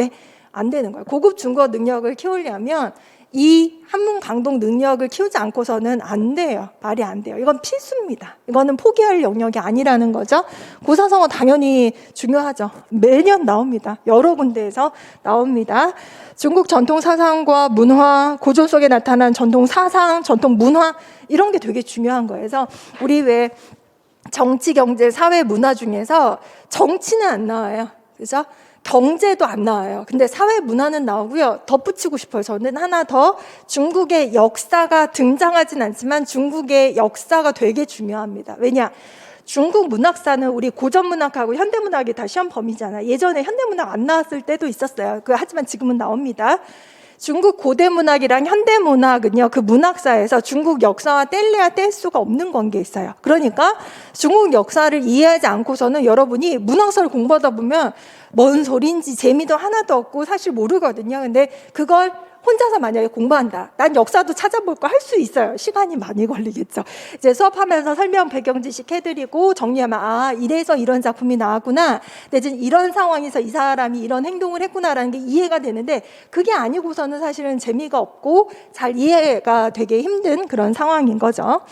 되는 거예요. 고급 중국어 능력을 키우려면 이 한문 강독 능력을 키우지 않고서는 안 돼요. 말이 안 돼요. 이건 필수입니다. 이거는 포기할 영역이 아니라는 거죠. 고사성어 당연히 중요하죠. 매년 나옵니다. 여러 군데에서 나옵니다. 중국 전통 사상과 문화, 고전 속에 나타난 전통 사상, 전통 문화 이런 게 되게 중요한 거예요. 그래서 우리 왜 정치, 경제, 사회, 문화 중에서 정치는 안 나와요. 그죠? 경제도 안 나와요. 근데 사회 문화는 나오고요. 덧붙이고 싶어요. 저는 하나 더, 중국의 역사가 등장하진 않지만 중국의 역사가 되게 중요합니다. 왜냐? 중국 문학사는 우리 고전 문학하고 현대 문학이 다 시험 범위잖아요. 예전에 현대 문학 안 나왔을 때도 있었어요. 하지만 지금은 나옵니다. 중국 고대 문학이랑 현대 문학은요, 그 문학사에서 중국 역사와 뗄래야 뗄 수가 없는 관계에 있어요. 그러니까 중국 역사를 이해하지 않고서는 여러분이 문학사를 공부하다 보면 뭔 소리인지 재미도 하나도 없고 사실 모르거든요. 근데 그걸 혼자서 만약에 공부한다. 난 역사도 찾아볼 거 할 수 있어요. 시간이 많이 걸리겠죠. 이제 수업하면서 설명 배경 지식 해드리고 정리하면 이래서 이런 작품이 나왔구나. 내지는 이런 상황에서 이 사람이 이런 행동을 했구나라는 게 이해가 되는데 그게 아니고서는 사실은 재미가 없고 잘 이해가 되게 힘든 그런 상황인 거죠.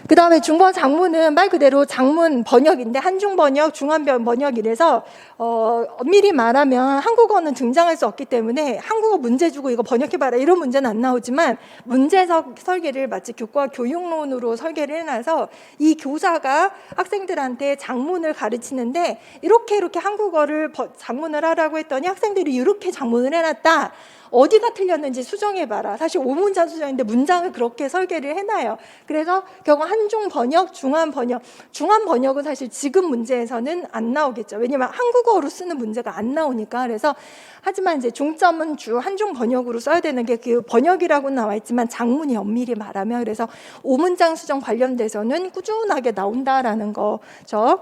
그 다음에 중국어 장문은 말 그대로 장문 번역인데 한중 번역, 중한 번역 이래서 엄밀히 말하면 한국어는 등장할 수 없기 때문에 한국어 문제 주고 이거 번역해봐라 이런 문제는 안 나오지만 문제적 설계를 마치 교과 교육론으로 설계를 해놔서 이 교사가 학생들한테 장문을 가르치는데 이렇게 한국어를 장문을 하라고 했더니 학생들이 이렇게 장문을 해놨다. 어디가 틀렸는지 수정해봐라. 사실 5문장 수정인데 문장을 그렇게 설계를 해놔요. 그래서 결국 한중 번역, 중한 번역. 중한 번역은 사실 지금 문제에서는 안 나오겠죠. 왜냐면 한국어로 쓰는 문제가 안 나오니까. 그래서 하지만 이제 종점은 한중 번역으로 써야 되는 게 그 번역이라고 나와 있지만 장문이 엄밀히 말하면 그래서 5문장 수정 관련돼서는 꾸준하게 나온다라는 거죠.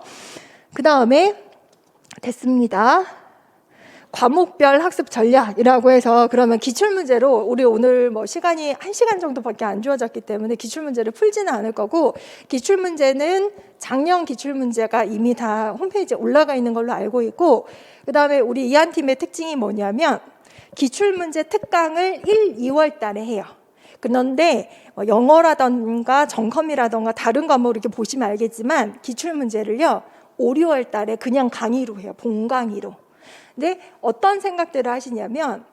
그 다음에 됐습니다. 과목별 학습 전략이라고 해서 그러면 기출문제로 우리 오늘 시간이 1시간 정도밖에 안 주어졌기 때문에 기출문제를 풀지는 않을 거고 기출문제는 작년 기출문제가 이미 다 홈페이지에 올라가 있는 걸로 알고 있고 그 다음에 우리 이한팀의 특징이 뭐냐면 기출문제 특강을 1, 2월 달에 해요. 그런데 영어라던가 정컴이라던가 다른 과목을 이렇게 보시면 알겠지만 기출문제를요 5, 6월 달에 그냥 강의로 해요. 본강의로. 근데 어떤 생각들을 하시냐면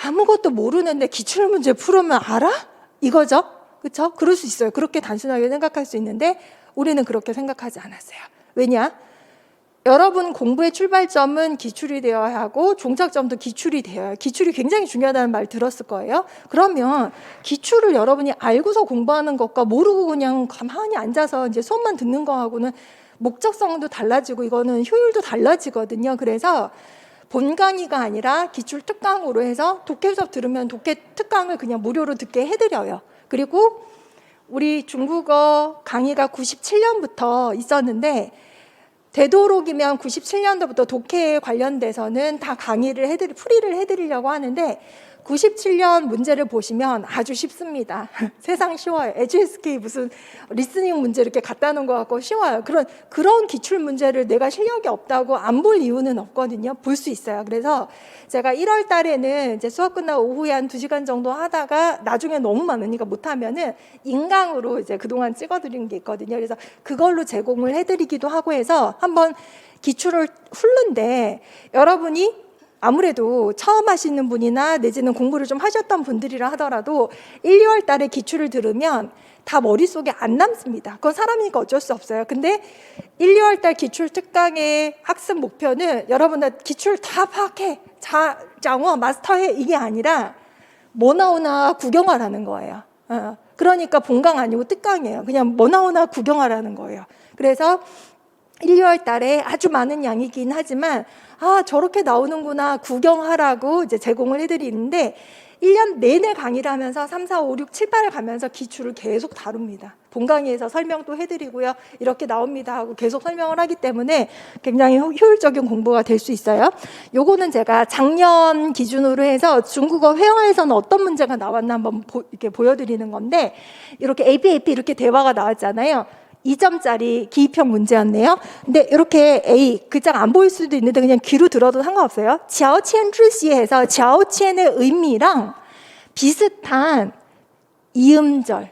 아무것도 모르는데 기출문제 풀으면 알아? 이거죠. 그렇죠? 그럴 수 있어요. 그렇게 단순하게 생각할 수 있는데 우리는 그렇게 생각하지 않았어요. 왜냐? 여러분 공부의 출발점은 기출이 되어야 하고 종착점도 기출이 되어야 해요. 기출이 굉장히 중요하다는 말 들었을 거예요. 그러면 기출을 여러분이 알고서 공부하는 것과 모르고 그냥 가만히 앉아서 이제 수업만 듣는 거하고는 목적성도 달라지고 이거는 효율도 달라지거든요. 그래서 본 강의가 아니라 기출 특강으로 해서 독해 수업 들으면 독해 특강을 그냥 무료로 듣게 해드려요. 그리고 우리 중국어 강의가 97년부터 있었는데 되도록이면 97년도부터 독해에 관련돼서는 다 강의를 풀이를 해드리려고 하는데 97년 문제를 보시면 아주 쉽습니다. 세상 쉬워요. HSK 무슨 리스닝 문제 이렇게 갖다 놓은 것 같고 쉬워요. 그런 기출 문제를 내가 실력이 없다고 안 볼 이유는 없거든요. 볼 수 있어요. 그래서 제가 1월 달에는 이제 수업 끝나고 오후에 한 2시간 정도 하다가 나중에 너무 많으니까 못하면은 인강으로 이제 그동안 찍어드린 게 있거든요. 그래서 그걸로 제공을 해드리기도 하고 해서 한번 기출을 훑는데 여러분이 아무래도 처음 하시는 분이나 내지는 공부를 좀 하셨던 분들이라 하더라도 1, 2월 달에 기출을 들으면 다 머릿속에 안 남습니다. 그건 사람이니까 어쩔 수 없어요. 근데 1, 2월 달 기출 특강의 학습 목표는 여러분들 기출 다 파악해, 장어 마스터해 이게 아니라 뭐 나오나 구경하라는 거예요. 그러니까 본강 아니고 특강이에요. 그냥 뭐 나오나 구경하라는 거예요. 그래서 1, 2월 달에 아주 많은 양이긴 하지만 저렇게 나오는구나 구경하라고 이제 제공을 해드리는데 1년 내내 강의를 하면서 3, 4, 5, 6, 7, 8을 가면서 기출을 계속 다룹니다. 본 강의에서 설명도 해드리고요. 이렇게 나옵니다 하고 계속 설명을 하기 때문에 굉장히 효율적인 공부가 될 수 있어요. 요거는 제가 작년 기준으로 해서 중국어 회화에서는 어떤 문제가 나왔나 한번 이렇게 보여드리는 건데 이렇게 AP 이렇게 대화가 나왔잖아요. 2점짜리 기입형 문제였네요. 근데 이렇게 A, 글자가 안 보일 수도 있는데 그냥 귀로 들어도 상관없어요. 乔迁之시에서 乔迁의 의미랑 비슷한 이음절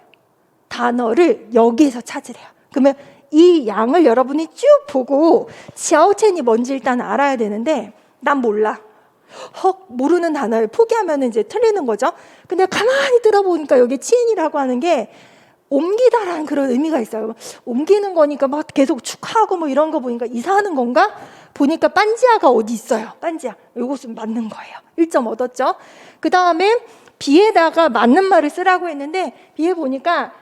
단어를 여기에서 찾으래요. 그러면 이 양을 여러분이 쭉 보고 乔迁이 뭔지 일단 알아야 되는데 난 몰라. 모르는 단어를 포기하면 이제 틀리는 거죠. 근데 가만히 들어보니까 여기 치인이라고 하는 게 옮기다라는 그런 의미가 있어요. 옮기는 거니까 막 계속 축하하고 뭐 이런 거 보니까 이사하는 건가? 보니까 빤지아가 어디 있어요. 빤지아. 이것은 맞는 거예요. 1점 얻었죠. 그 다음에 비에다가 맞는 말을 쓰라고 했는데 비에 보니까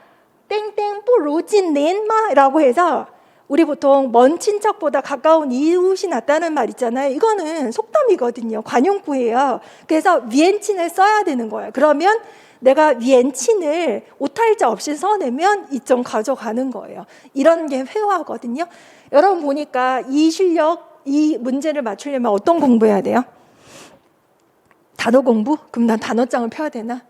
땡땡 뽀로진넨마라고 해서 우리 보통 먼 친척보다 가까운 이웃이 낫다는 말 있잖아요. 이거는 속담이거든요. 관용구예요. 그래서 위엔친을 써야 되는 거예요. 그러면 내가 위엔친을 오탈자 없이 써내면 2점 가져가는 거예요. 이런 게 회화거든요. 여러분 보니까 이 실력, 이 문제를 맞추려면 어떤 공부해야 돼요? 단어 공부? 그럼 난 단어장을 펴야 되나?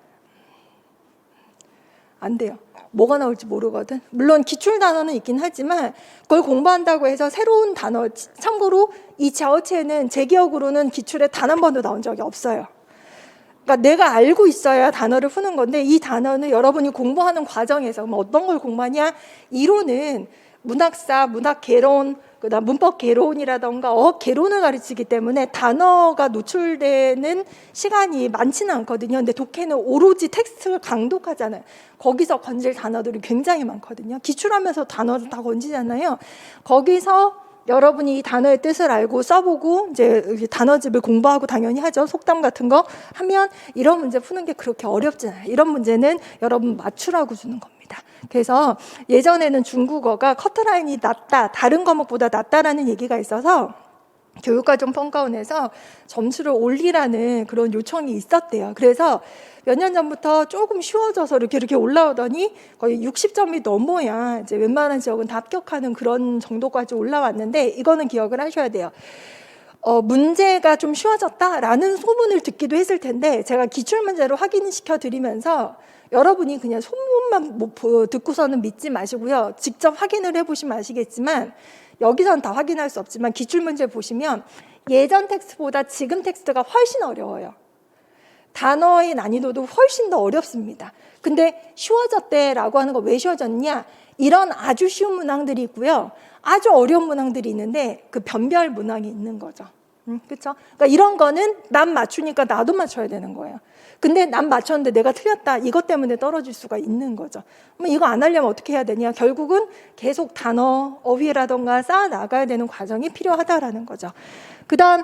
안 돼요. 뭐가 나올지 모르거든. 물론 기출 단어는 있긴 하지만 그걸 공부한다고 해서 새로운 단어, 참고로 이 자오체는 제 기억으로는 기출에 단 한 번도 나온 적이 없어요. 그러니까 내가 알고 있어야 단어를 푸는 건데 이 단어는 여러분이 공부하는 과정에서 어떤 걸 공부하냐? 이론은 문학사, 문학개론, 그다음 문법 개론이라던가 어학 개론을 가르치기 때문에 단어가 노출되는 시간이 많지는 않거든요. 근데 독해는 오로지 텍스트를 강독하잖아요. 거기서 건질 단어들이 굉장히 많거든요. 기출하면서 단어를 다 건지잖아요. 거기서 여러분이 이 단어의 뜻을 알고 써보고 이제 단어집을 공부하고 당연히 하죠. 속담 같은 거 하면 이런 문제 푸는 게 그렇게 어렵지 않아요. 이런 문제는 여러분 맞추라고 주는 겁니다. 그래서 예전에는 중국어가 커트라인이 낮다, 다른 과목보다 낮다라는 얘기가 있어서 교육과정 평가원에서 점수를 올리라는 그런 요청이 있었대요. 그래서 몇 년 전부터 조금 쉬워져서 이렇게 올라오더니 거의 60점이 넘어야 이제 웬만한 지역은 다 합격하는 그런 정도까지 올라왔는데 이거는 기억을 하셔야 돼요. 문제가 좀 쉬워졌다라는 소문을 듣기도 했을 텐데 제가 기출문제로 확인시켜 드리면서 여러분이 그냥 소문만 듣고서는 믿지 마시고요. 직접 확인을 해보시면 아시겠지만 여기서는 다 확인할 수 없지만 기출문제 보시면 예전 텍스트보다 지금 텍스트가 훨씬 어려워요. 단어의 난이도도 훨씬 더 어렵습니다. 근데 쉬워졌대라고 하는 거 왜 쉬워졌냐? 이런 아주 쉬운 문항들이 있고요. 아주 어려운 문항들이 있는데 그 변별 문항이 있는 거죠. 그렇죠? 그러니까 이런 거는 남 맞추니까 나도 맞춰야 되는 거예요. 근데 남 맞췄는데 내가 틀렸다. 이것 때문에 떨어질 수가 있는 거죠. 그럼 이거 안 하려면 어떻게 해야 되냐? 결국은 계속 단어, 어휘라던가 쌓아 나가야 되는 과정이 필요하다라는 거죠. 그다음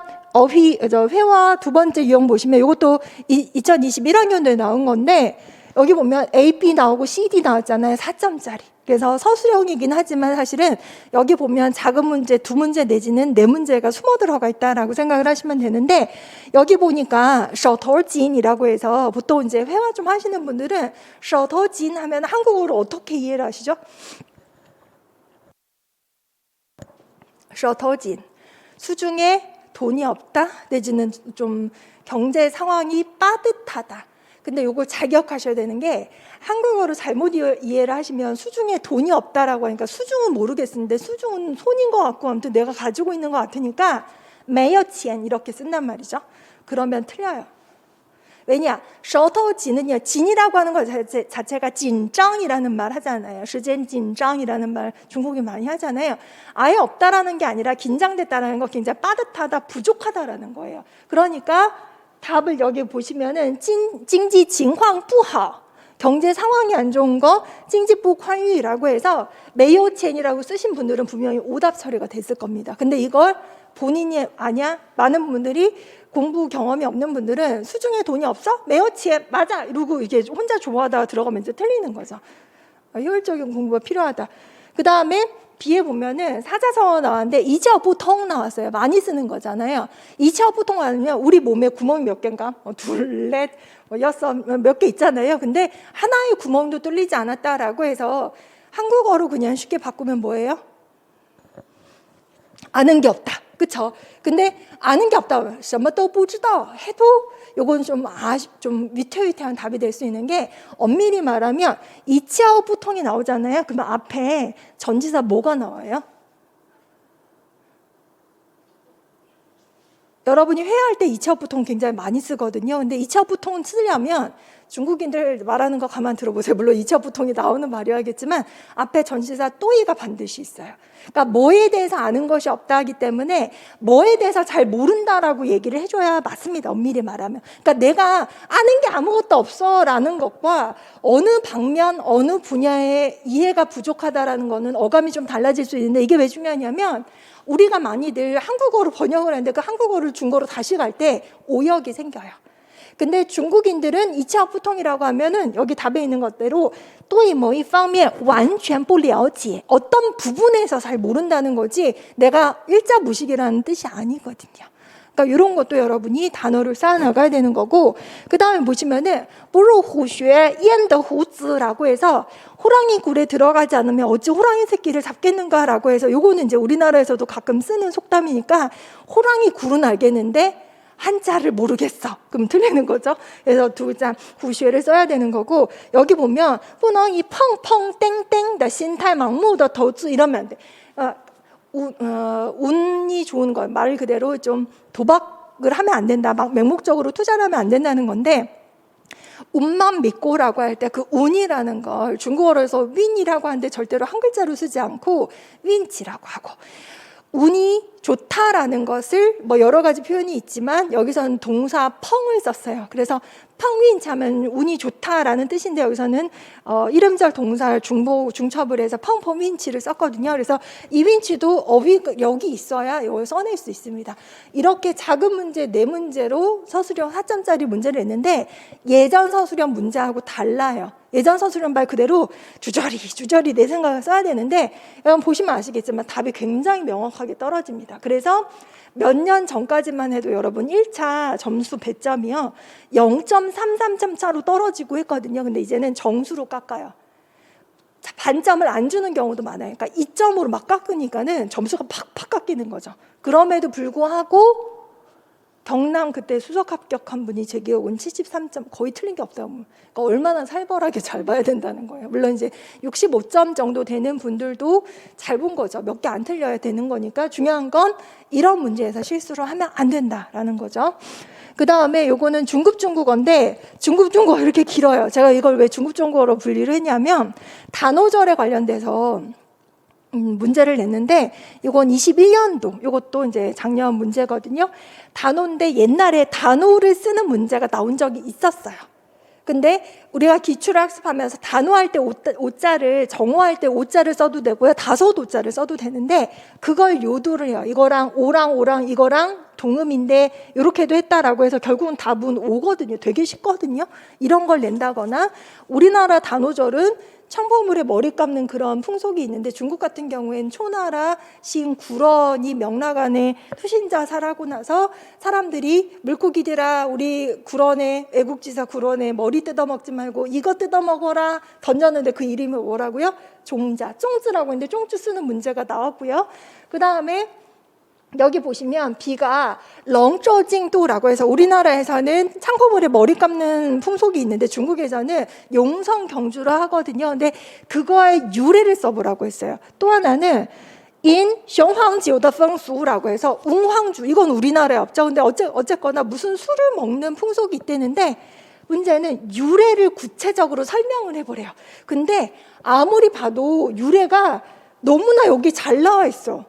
회화 두 번째 유형 보시면 이것도 2021학년도에 나온 건데 여기 보면 A, B 나오고 C, D 나왔잖아요. 4점짜리. 그래서 서술형이긴 하지만 사실은 여기 보면 작은 문제 2문제 내지는 4문제가 숨어 들어가 있다라고 생각을 하시면 되는데 여기 보니까 셔터진이라고 해서 보통 이제 회화 좀 하시는 분들은 셔터진 하면 한국어로 어떻게 이해를 하시죠? 셔터진. 수중에 돈이 없다 내지는 좀 경제 상황이 빠듯하다. 근데 이걸 잘 기억하셔야 되는 게 한국어로 잘못 이해를 하시면 수중에 돈이 없다라고 하니까 수중은 모르겠는데 수중은 손인 것 같고 아무튼 내가 가지고 있는 것 같으니까 没有钱 이렇게 쓴단 말이죠. 그러면 틀려요. 왜냐? 手头紧은요. 진이라고 하는 것 자체가 긴장이라는 말 하잖아요. 时间紧张이라는 말 중국이 많이 하잖아요. 아예 없다라는 게 아니라 긴장됐다라는 거 굉장히 빠듯하다, 부족하다라는 거예요. 그러니까 답을 여기 보시면은经济情况不好 경제 상황이 안 좋은 거 찡지부宽裕라고 해서 메이오첸이라고 쓰신 분들은 분명히 오답 처리가 됐을 겁니다. 근데 이걸 본인이 아니야? 많은 분들이 공부 경험이 없는 분들은 수중에 돈이 없어? 메이오첸 맞아! 이러고 이게 혼자 좋아하다가 들어가면 이제 틀리는 거죠. 효율적인 공부가 필요하다. 그 다음에 B에 보면은 사자성어 나왔는데 이차보통 나왔어요. 많이 쓰는 거잖아요. 이차보통 하면 우리 몸에 구멍이 몇 개인가? 둘, 넷, 여섯 몇 개 있잖아요. 근데 하나의 구멍도 뚫리지 않았다라고 해서 한국어로 그냥 쉽게 바꾸면 뭐예요? 아는 게 없다. 그쵸? 근데 아는 게 없다. 什么都不知道 해도 요건 좀 위태위태한 답이 될 수 있는 게 엄밀히 말하면 이치아오 부통이 나오잖아요. 그러면 앞에 전치사 뭐가 나와요? 여러분이 회화할 때 이치아오 부통 굉장히 많이 쓰거든요. 근데 이치아오 부통은 쓰려면 중국인들 말하는 거 가만 들어보세요. 물론 이치아오 부통이 나오는 말이야겠지만 앞에 전치사 또이가 반드시 있어요. 그러니까 뭐에 대해서 아는 것이 없다 하기 때문에 뭐에 대해서 잘 모른다라고 얘기를 해줘야 맞습니다. 엄밀히 말하면. 그러니까 내가 아는 게 아무것도 없어라는 것과 어느 방면, 어느 분야에 이해가 부족하다라는 거는 어감이 좀 달라질 수 있는데 이게 왜 중요하냐면 우리가 많이들 한국어로 번역을 하는데 그 한국어를 중국어로 다시 갈 때 오역이 생겨요. 근데 중국인들은 이치아 부통이라고 하면은 여기 답에 있는 것대로 또이 뭐 이方面完全不了解 어떤 부분에서 잘 모른다는 거지 내가 일자 무식이라는 뜻이 아니거든요. 그러니까 이런 것도 여러분이 단어를 쌓아 나가야 되는 거고 그 다음에 보시면은 不入虎穴焉得虎子라고 해서 호랑이 굴에 들어가지 않으면 어찌 호랑이 새끼를 잡겠는가라고 해서 요거는 이제 우리나라에서도 가끔 쓰는 속담이니까 호랑이 굴은 알겠는데 한자를 모르겠어. 그럼 틀리는 거죠. 그래서 두 글자 후쉐를 써야 되는 거고 여기 보면 不能以碰碰땡땡的心态盲目的投资 이러면 안 돼. 운이 좋은 거 말 그대로 좀 도박을 하면 안 된다. 막 맹목적으로 투자를 하면 안 된다는 건데 운만 믿고라고 할 때 그 운이라는 걸 중국어로 해서 윈이라고 하는데 절대로 한 글자로 쓰지 않고 윈치라고 하고 운이 좋다라는 것을 뭐 여러 가지 표현이 있지만 여기서는 동사 펑을 썼어요. 그래서 펑윈치 하면 운이 좋다라는 뜻인데 여기서는 이름절 동사를 중첩을 해서 펑펑윈치를 썼거든요. 그래서 이 윈치도 어휘가 여기 있어야 이걸 써낼 수 있습니다. 이렇게 작은 문제 4문제로 서술형 4점짜리 문제를 냈는데 예전 서술형 문제하고 달라요. 예전 서술형 말 그대로 주저리 내 생각을 써야 되는데 여러분 보시면 아시겠지만 답이 굉장히 명확하게 떨어집니다. 그래서 몇 년 전까지만 해도 여러분 1차 점수 배점이요 0.33점 차로 떨어지고 했거든요. 근데 이제는 정수로 깎아요. 반점을 안 주는 경우도 많아요. 그러니까 2점으로 막 깎으니까는 점수가 팍팍 깎이는 거죠. 그럼에도 불구하고 경남 그때 수석 합격한 분이 제 기억은 73점 거의 틀린 게 없다고. 그러니까 얼마나 살벌하게 잘 봐야 된다는 거예요. 물론 이제 65점 정도 되는 분들도 잘 본 거죠. 몇 개 안 틀려야 되는 거니까 중요한 건 이런 문제에서 실수를 하면 안 된다라는 거죠. 그 다음에 요거는 중급 중국어인데 중급 중국어 이렇게 길어요. 제가 이걸 왜 중급 중국어로 분리를 했냐면 단어절에 관련돼서 문제를 냈는데 이건 21년도, 이것도 이제 작년 문제거든요. 단어인데 옛날에 단어를 쓰는 문제가 나온 적이 있었어요. 근데 우리가 기출 학습하면서 단어할 때 오자를, 정어할 때 오자를 써도 되고요, 다섯 오자를 써도 되는데 그걸 요도를 해요. 이거랑 오랑 이거랑 동음인데 이렇게도 했다라고 해서 결국은 답은 오거든요. 되게 쉽거든요. 이런 걸 낸다거나, 우리나라 단오절은 청포물에 머리 감는 그런 풍속이 있는데 중국 같은 경우에는 초나라 시인 구런이 명나간에 투신자살하고 나서 사람들이 물고기들아 우리 구런의 애국지사 구런의 머리 뜯어먹지 말고 이거 뜯어먹어라 던졌는데 그 이름이 뭐라고요? 종자, 쫑즈라고 했는데 쫑즈 쓰는 문제가 나왔고요. 그 다음에 여기 보시면 비가 렁쩌징도라고 해서 우리나라에서는 창포물에 머리 감는 풍속이 있는데 중국에서는 용성 경주로 하거든요. 근데 그거의 유래를 써보라고 했어요. 또 하나는 인雄黄酒的风俗라고 해서 웅황주, 이건 우리나라에 없죠. 근데 어쨌거나 무슨 술을 먹는 풍속이 있다는데 문제는 유래를 구체적으로 설명을 해보래요. 근데 아무리 봐도 유래가 너무나 여기 잘 나와 있어.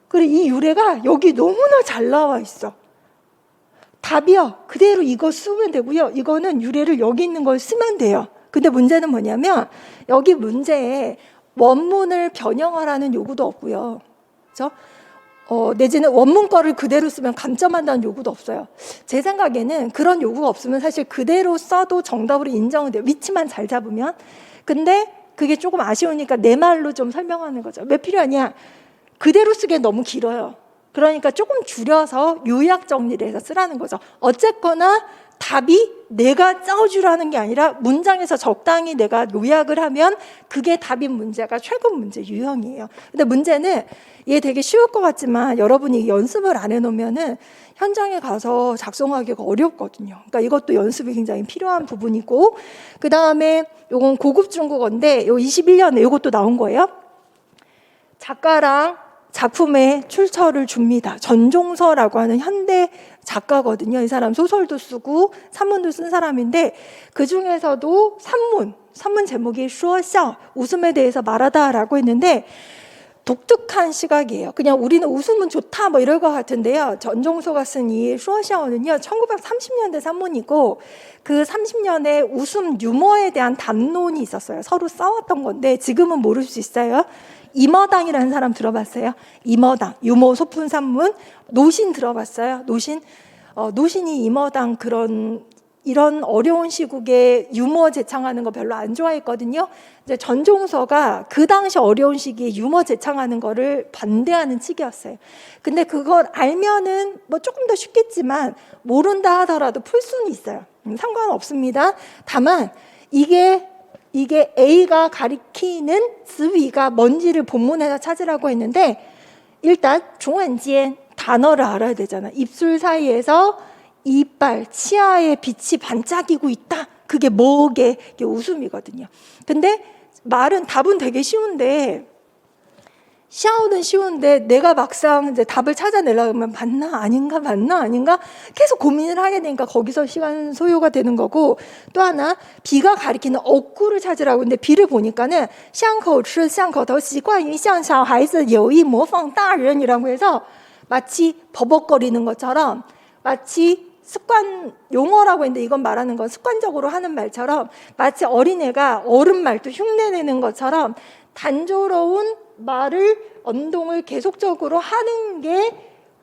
그리고 이 유래가 여기 너무나 잘 나와 있어. 답이요, 그대로 이거 쓰면 되고요. 이거는 유래를 여기 있는 걸 쓰면 돼요. 근데 문제는 뭐냐면 여기 문제에 원문을 변형하라는 요구도 없고요. 그렇죠? 내지는 원문 거를 그대로 쓰면 감점한다는 요구도 없어요. 제 생각에는 그런 요구가 없으면 사실 그대로 써도 정답으로 인정은 돼요. 위치만 잘 잡으면. 근데 그게 조금 아쉬우니까 내 말로 좀 설명하는 거죠. 왜 필요하냐? 그대로 쓰기엔 너무 길어요. 그러니까 조금 줄여서 요약 정리를 해서 쓰라는 거죠. 어쨌거나 답이 내가 짜주라는 게 아니라 문장에서 적당히 내가 요약을 하면 그게 답인 문제가 최근 문제 유형이에요. 근데 문제는 얘 되게 쉬울 것 같지만 여러분이 연습을 안 해놓으면은 현장에 가서 작성하기가 어렵거든요. 그러니까 이것도 연습이 굉장히 필요한 부분이고, 그 다음에 요건 고급 중국어인데 요 21년에 요것도 나온 거예요. 작가랑 작품의 출처를 줍니다. 전종서라고 하는 현대 작가거든요. 이 사람 소설도 쓰고 산문도 쓴 사람인데 그 중에서도 산문 제목이 说笑, 웃음에 대해서 말하다라고 했는데 독특한 시각이에요. 그냥 우리는 웃음은 좋다 뭐 이럴 것 같은데요. 전종서가 쓴 이 说笑는요 1930년대 산문이고 그 30년에 웃음 유머에 대한 담론이 있었어요. 서로 싸웠던 건데 지금은 모를 수 있어요. 임어당이라는 사람 들어봤어요? 임어당, 유머 소품 산문. 노신 들어봤어요? 노신이 임어당 이런 어려운 시국에 유머 제창하는 거 별로 안 좋아했거든요. 이제 전종서가 그 당시 어려운 시기에 유머 제창하는 거를 반대하는 측이었어요. 근데 그걸 알면은 뭐 조금 더 쉽겠지만 모른다 하더라도 풀 수는 있어요. 상관없습니다. 다만 이게 A가 가리키는 즈위가 뭔지를 본문에서 찾으라고 했는데 일단 중원지엔 단어를 알아야 되잖아. 입술 사이에서 이빨, 치아에 빛이 반짝이고 있다. 그게 뭐게? 이게 웃음이거든요. 근데 답은 되게 쉬운데 샤오는 쉬운데 내가 막상 이제 답을 찾아내려고 하면 맞나 아닌가 계속 고민을 하게 되니까 거기서 시간 소요가 되는 거고, 또 하나 비가 가리키는 어구를 찾으라고. 근데 비를 보니까는 巷口吃巷口头习惯于像小孩子有意模仿大人이라고 해서 마치 버벅거리는 것처럼, 마치 습관 용어라고 했는데 이건 말하는 건 습관적으로 하는 말처럼, 마치 어린애가 어른 말도 흉내내는 것처럼 단조로운 말을 언동을 계속적으로 하는 게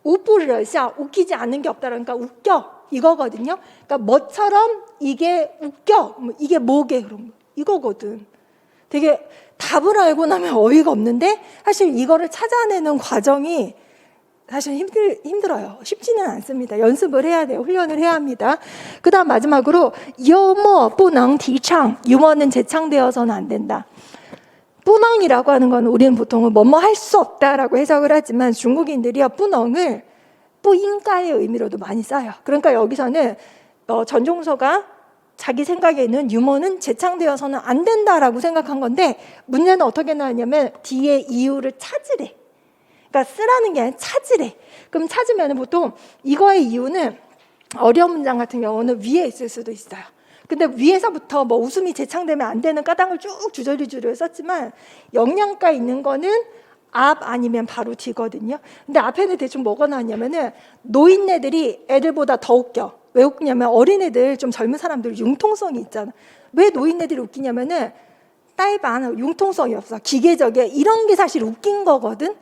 우뿌르샤, 웃기지 않는 게 없다. 그러니까 웃겨 이거거든요. 그러니까 뭐처럼 이게 웃겨, 이게 뭐게 그런 거 이거거든. 되게 답을 알고 나면 어이가 없는데 사실 이거를 찾아내는 과정이 사실 힘들어요. 쉽지는 않습니다. 연습을 해야 돼요. 훈련을 해야 합니다. 그 다음 마지막으로 유머不能提倡, 유머는 제창되어서는 안 된다. 뿌멍이라고 하는 건 우리는 보통은 뭐뭐 할 수 없다라고 해석을 하지만 중국인들이요 뿌멍을 뿌잉가의 의미로도 많이 써요. 그러니까 여기서는 전종서가 자기 생각에는 유머는 제창되어서는 안 된다라고 생각한 건데 문제는 어떻게 나왔냐면 뒤에 이유를 찾으래. 그러니까 쓰라는 게 아니라 찾으래. 그럼 찾으면 보통 이거의 이유는 어려운 문장 같은 경우는 위에 있을 수도 있어요. 근데 위에서부터 뭐 웃음이 제창되면 안 되는 까닭을 쭉 주저리 썼지만 영양가 있는 거는 앞 아니면 바로 뒤거든요. 근데 앞에는 대충 뭐가 나왔냐면은 노인네들이 애들보다 더 웃겨. 왜 웃기냐면 어린애들 좀 젊은 사람들 융통성이 있잖아. 왜 노인네들이 웃기냐면은 딸반 융통성이 없어. 기계적이야. 이런 게 사실 웃긴 거거든.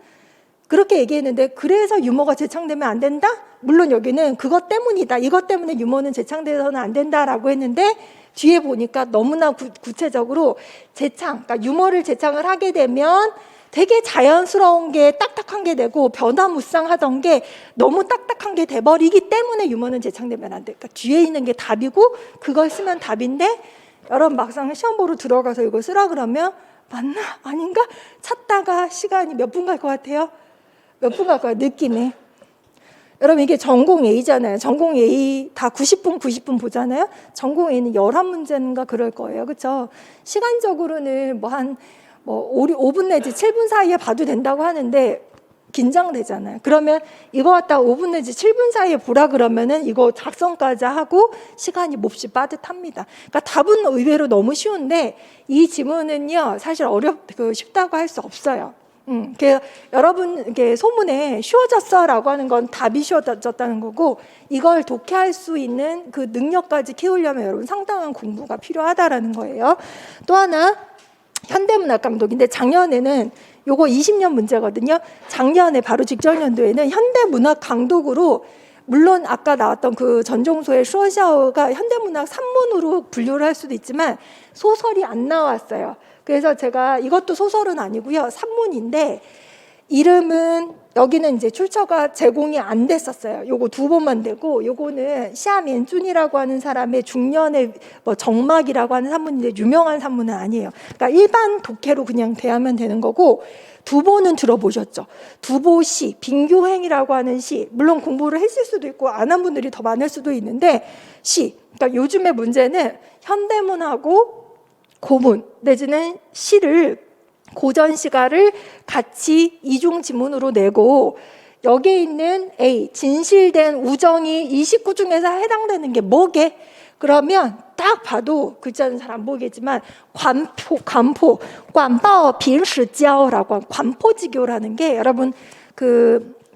그렇게 얘기했는데 그래서 유머가 재창되면 안 된다? 물론 여기는 그것 때문이다. 이것 때문에 유머는 재창돼서는 안 된다라고 했는데 뒤에 보니까 너무나 구체적으로 그러니까 유머를 재창을 하게 되면 되게 자연스러운 게 딱딱한 게 되고 변화무쌍하던 게 너무 딱딱한 게 돼버리기 때문에 유머는 재창되면 안 돼. 그러니까 뒤에 있는 게 답이고 그걸 쓰면 답인데 여러분 막상 시험 보러 들어가서 이거 쓰라 그러면 맞나? 아닌가? 찾다가 시간이 몇 분 갈 것 같아요? 몇 분 갈 거야? 느낌에. 여러분 이게 전공 A잖아요. 전공 A 다 90분 보잖아요. 전공 A는 11문제인가 그럴 거예요. 그렇죠? 시간적으로는 뭐 5분 내지 7분 사이에 봐도 된다고 하는데 긴장되잖아요. 그러면 이거 갖다 5분 내지 7분 사이에 보라 그러면은 이거 작성까지 하고 시간이 몹시 빠듯합니다. 그러니까 답은 의외로 너무 쉬운데 이 지문은요 사실 쉽다고 할 수 없어요. 여러분 소문에 쉬워졌어라고 하는 건 답이 쉬워졌다는 거고 이걸 독해할 수 있는 그 능력까지 키우려면 여러분 상당한 공부가 필요하다라는 거예요. 또 하나 현대문학 감독인데 작년에는 요거 20년 문제거든요. 작년에 바로 직전 연도에는 현대문학 감독으로 물론 아까 나왔던 그 전종소의 슈어샤오가 현대문학 산문으로 분류를 할 수도 있지만 소설이 안 나왔어요. 그래서 제가 이것도 소설은 아니고요. 산문인데 이름은 여기는 이제 출처가 제공이 안 됐었어요. 요거 2번만 되고 요거는 시아면준이라고 하는 사람의 중년의 정막이라고 하는 산문인데 유명한 산문은 아니에요. 그러니까 일반 독해로 그냥 대하면 되는 거고 두보는 들어보셨죠? 두보시, 빙교행이라고 하는 시 물론 공부를 했을 수도 있고 안 한 분들이 더 많을 수도 있는데 시 그러니까 요즘의 문제는 현대문하고 고문 내지는 시를 고전 시가를 같이 이중 지문으로 내고 여기에 있는 A 진실된 우정이 29 중에서 해당되는 게 뭐게? 그러면 딱 봐도 글자는 잘 안 보이겠지만 관포, 관바오 빈시지아오라고 한 관포지교라는 게 여러분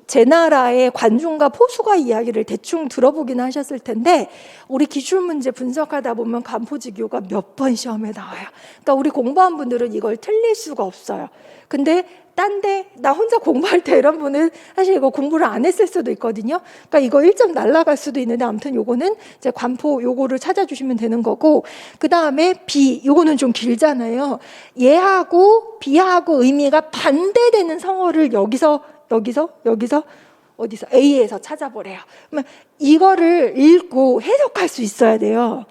제 나라의 관중과 포수가 이야기를 대충 들어보긴 하셨을 텐데 우리 기출문제 분석하다 보면 관포지교가 몇 번 시험에 나와요. 그러니까 우리 공부한 분들은 이걸 틀릴 수가 없어요. 근데 딴데 나 혼자 공부할 때 이런 분은 사실 이거 공부를 안 했을 수도 있거든요. 그러니까 이거 1점 날라갈 수도 있는데 아무튼 요거는 이제 관포 요거를 찾아주시면 되는 거고 그 다음에 비 요거는 좀 길잖아요. 얘하고 비하고 의미가 반대되는 성어를 여기서 어디서 A에서 찾아보래요. 그러면 이거를 읽고 해석할 수 있어야 돼요.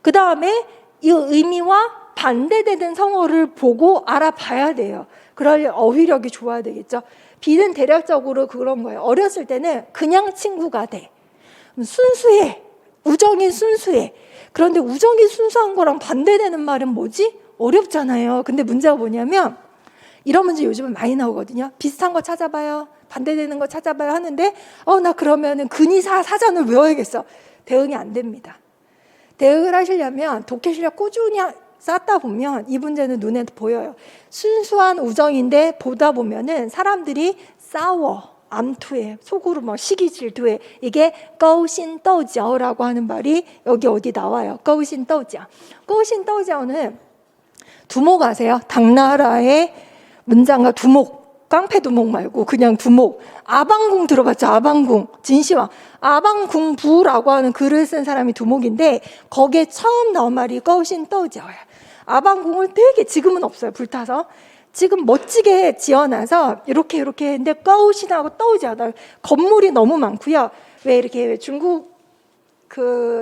그 다음에 이 의미와 반대되는 성어를 보고 알아봐야 돼요. 그럴 어휘력이 좋아야 되겠죠. B는 대략적으로 그런 거예요. 어렸을 때는 그냥 친구가 돼. 순수해. 우정이 순수해. 그런데 우정이 순수한 거랑 반대되는 말은 뭐지? 어렵잖아요. 근데 문제가 뭐냐면 이런 문제 요즘은 많이 나오거든요. 비슷한 거 찾아봐요. 반대되는 거 찾아봐요 하는데 나 그러면은 근위사 사전을 외워야겠어. 대응이 안 됩니다. 대응을 하시려면 독해 실력 꾸준히 쌓다 보면 이 문제는 눈에 보여요. 순수한 우정인데 보다 보면은 사람들이 싸워. 암투해. 속으로 시기 질투해. 이게 꺼우신떠우지아오라고 하는 말이 여기 어디 나와요. 꺼우신떠우지아오. 꺼우신떠우지아오는 두목 아세요? 당나라의 문장가 두목. 깡패두목 말고 그냥 두목. 아방궁 들어봤죠? 아방궁. 진시황. 아방궁부라고 하는 글을 쓴 사람이 두목인데 거기에 처음 나온 말이 꺼우신떠우지아오예요. 아방궁을 되게 지금은 없어요. 불타서. 지금 멋지게 지어놔서 이렇게 했는데 꺼우신하고 떠우지아오. 건물이 너무 많고요. 왜 이렇게 중국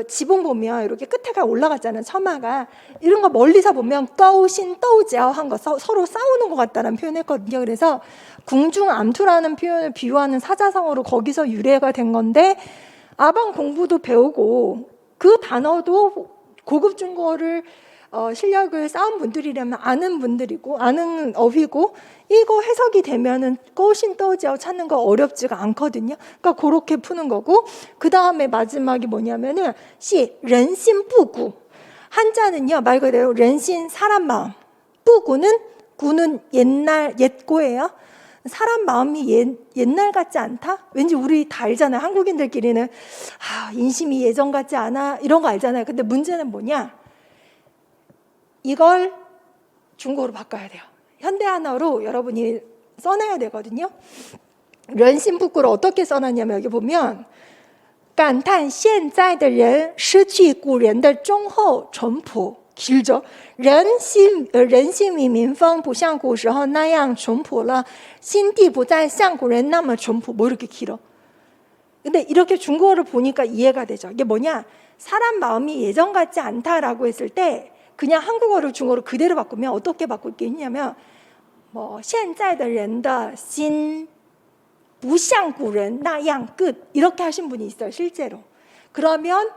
지붕 보면 이렇게 끝에가 올라갔잖아요. 처마가. 이런 거 멀리서 보면 꺼우신 떠우지아오 한 거 서로 싸우는 것 같다는 표현했거든요. 그래서 궁중암투라는 표현을 비유하는 사자성어로 거기서 유래가 된 건데 아방 공부도 배우고 그 단어도 고급 중국어를 실력을 쌓은 분들이라면 아는 분들이고 아는 어휘고 이거 해석이 되면은 꺼우신 떠우지아오 찾는 거 어렵지가 않거든요. 그러니까 그렇게 푸는 거고 그 다음에 마지막이 뭐냐면은 렌신부구 한자는요 말 그대로 렌신 사람 마음 부구는 구는 옛날 옛고예요. 사람 마음이 옛날 같지 않다? 왠지 우리 다 알잖아요. 한국인들끼리는 인심이 예전 같지 않아 이런 거 알잖아요. 근데 문제는 뭐냐? 이걸 중국어로 바꿔야 돼요. 현대한어로 여러분이 써놔야 되거든요. 人心不古를 어떻게 써놨냐면 여기 보면 感叹现在的人失去古人的忠厚淳朴 길죠. 人性与民风不像古时候那样淳朴了心地不再像古人那么淳朴 뭐 이렇게 길어. 근데 이렇게 중국어를 보니까 이해가 되죠. 이게 뭐냐? 사람 마음이 예전 같지 않다라고 했을 때 그냥 한국어를 중국어로 그대로 바꾸면 어떻게 바꿀 게 있냐면 뭐 现在的人的心不像古人那样끝 이렇게 하신 분이 있어요. 실제로. 그러면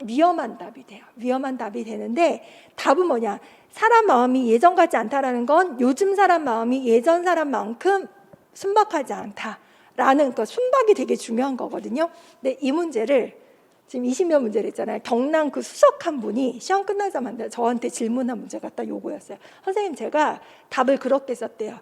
위험한 답이 돼요. 위험한 답이 되는데 답은 뭐냐? 사람 마음이 예전 같지 않다라는 건 요즘 사람 마음이 예전 사람만큼 순박하지 않다라는 그 순박이 되게 중요한 거거든요. 근데 이 문제를 지금 20몇 문제를 했잖아요. 경남 그 수석한 분이 시험 끝나자마자 저한테 질문한 문제가 딱 요거였어요. 선생님 제가 답을 그렇게 썼대요.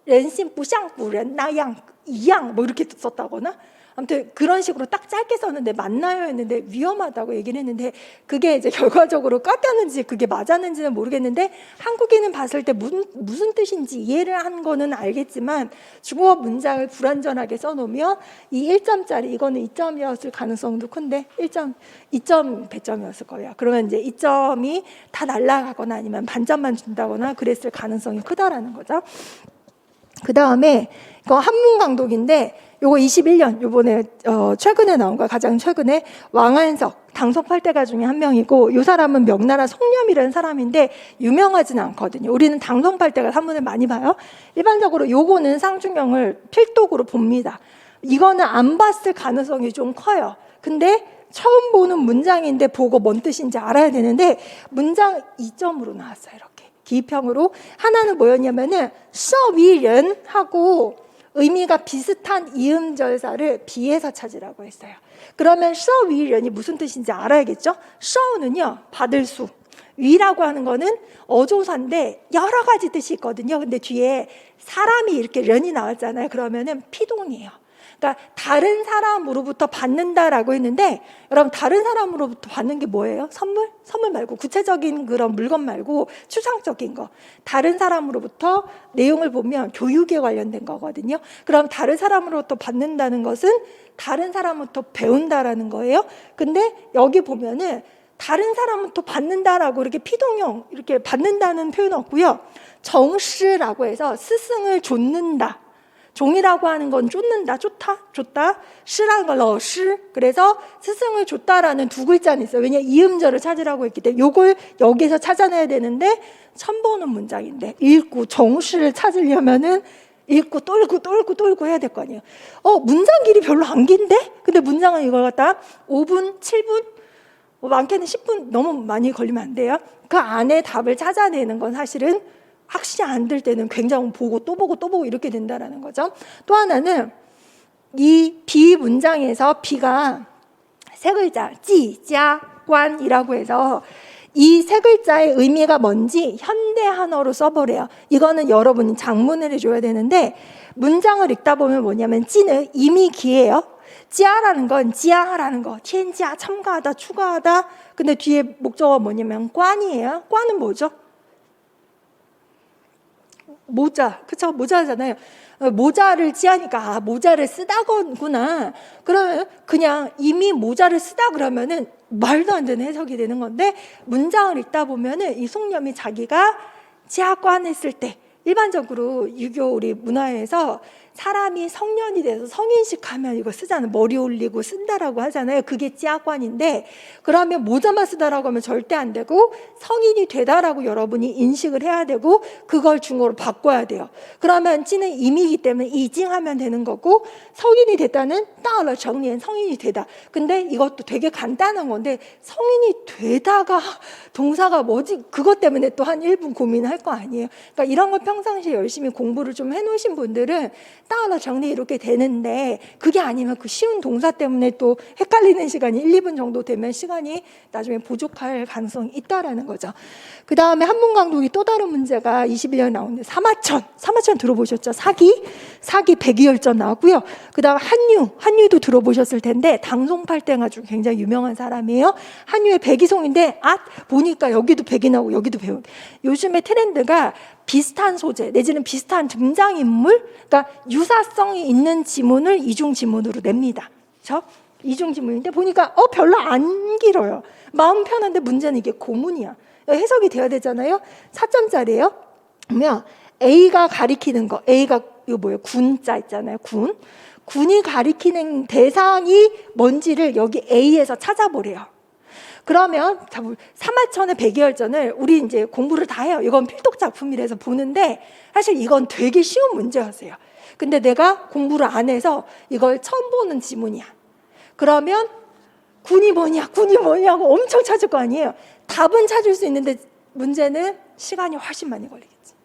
人心不像古人那样一样뭐 이렇게 썼다거나 아무튼 그런 식으로 딱 짧게 썼는데 맞나요 했는데 위험하다고 얘기를 했는데 그게 이제 결과적으로 깎였는지 그게 맞았는지는 모르겠는데 한국인은 봤을 때 무슨 뜻인지 이해를 한 거는 알겠지만 중국어 문장을 불완전하게 써놓으면 이 1점짜리 이거는 2점이었을 가능성도 큰데 2점 배점이었을 거예요. 그러면 이제 2점이 다 날아가거나 아니면 반점만 준다거나 그랬을 가능성이 크다라는 거죠. 그 다음에 이거 한문 강독인데 요거 21년 요번에 최근에 나온 거야. 가장 최근에 왕한석 당석 8대가 중에 한 명이고 이 사람은 명나라 송렴이라는 사람인데 유명하진 않거든요. 우리는 당석 8대가 한문을 많이 봐요. 일반적으로 요거는 상중형을 필독으로 봅니다. 이거는 안 봤을 가능성이 좀 커요. 근데 처음 보는 문장인데 보고 뭔 뜻인지 알아야 되는데 문장 2점으로 나왔어요. 이렇게. 기입형으로 하나는 뭐였냐면은 서위人하고 의미가 비슷한 이음절사를 비해서 찾으라고 했어요. 그러면 서위人이 무슨 뜻인지 알아야겠죠? 서는요 받을 수, 위라고 하는 거는 어조사인데 여러 가지 뜻이 있거든요. 근데 뒤에 사람이 이렇게 련이 나왔잖아요. 그러면은 피동이에요. 그러니까 다른 사람으로부터 받는다라고 했는데 여러분 다른 사람으로부터 받는 게 뭐예요? 선물? 선물 말고 구체적인 그런 물건 말고 추상적인 거. 다른 사람으로부터 내용을 보면 교육에 관련된 거거든요. 그럼 다른 사람으로부터 받는다는 것은 다른 사람부터 배운다라는 거예요. 근데 여기 보면은 다른 사람부터 받는다라고 이렇게 피동형 이렇게 받는다는 표현 없고요. 정시라고 해서 스승을 좇는다. 종이라고 하는 건 쫓는다, 줬다. 시라는 건 러시. 그래서 스승을 줬다라는 두 글자는 있어요. 왜냐 이음절을 찾으라고 했기 때문에 요걸 여기서 찾아내야 되는데 처음 보는 문장인데 읽고 정시를 찾으려면은 읽고 또 읽고 해야 될 거 아니에요. 문장 길이 별로 안 긴데? 근데 문장은 이걸 갖다 5분, 7분, 많게는 10분 너무 많이 걸리면 안 돼요. 그 안에 답을 찾아내는 건 사실은 확실히 안 될 때는 굉장히 보고 또 보고 이렇게 된다라는 거죠. 또 하나는 이 비 문장에서 비가 세 글자 지, 자, 관이라고 해서 이 세 글자의 의미가 뭔지 현대 한어로 써보래요. 이거는 여러분이 장문을 해줘야 되는데 문장을 읽다 보면 뭐냐면 지는 이미 기예요. 지아라는 건 지아라는 거, 티엔지아 첨가하다, 추가하다. 근데 뒤에 목적어가 뭐냐면 관이에요. 관은 뭐죠? 모자, 그쵸? 모자잖아요. 모자를 지하니까 모자를 쓰다구나. 그러면 그냥 이미 모자를 쓰다 그러면은 말도 안 되는 해석이 되는 건데 문장을 읽다 보면은 이 송념이 자기가 지하관 했을 때 일반적으로 유교 우리 문화에서 사람이 성년이 돼서 성인식 하면 이거 쓰잖아요. 머리 올리고 쓴다라고 하잖아요. 그게 찌아관인데 그러면 모자만 쓰다라고 하면 절대 안 되고 성인이 되다라고 여러분이 인식을 해야 되고 그걸 중국어로 바꿔야 돼요. 그러면 찌는 임이기 때문에 이징하면 되는 거고 성인이 됐다는 따라 정리엔 성인이 되다. 근데 이것도 되게 간단한 건데 성인이 되다가 동사가 뭐지? 그것 때문에 또 한 1분 고민할 거 아니에요. 그러니까 이런 걸 평상시에 열심히 공부를 좀 해놓으신 분들은 따라 정리 이렇게 되는데 그게 아니면 그 쉬운 동사 때문에 또 헷갈리는 시간이 1, 2분 정도 되면 시간이 나중에 부족할 가능성이 있다라는 거죠. 그 다음에 한문 강독이 또 다른 문제가 21년에 나오는데 사마천 들어보셨죠? 사기 102열전 나왔고요. 그 다음 한유도 들어보셨을 텐데 당송팔땡 아주 굉장히 유명한 사람이에요. 한유의 백이송인데 보니까 여기도 백이 나오고 여기도 백. 요즘에 트렌드가 비슷한 소재 내지는 비슷한 등장인물, 그러니까 유사성이 있는 지문을 이중지문으로 냅니다. 그렇죠? 이중지문인데 보니까 별로 안 길어요. 마음 편한데 문제는 이게 고문이야. 해석이 돼야 되잖아요. 4점짜리예요. 그러면 A가 가리키는 거, A가 이거 뭐예요? 군자 있잖아요. 군이 가리키는 대상이 뭔지를 여기 A에서 찾아보래요. 그러면 사마천의 백이열전을 우리 이제 공부를 다 해요. 이건 필독 작품이라서 보는데 사실 이건 되게 쉬운 문제였어요. 근데 내가 공부를 안 해서 이걸 처음 보는 지문이야. 그러면 군이 뭐냐고 엄청 찾을 거 아니에요. 답은 찾을 수 있는데 문제는 시간이 훨씬 많이 걸리겠지.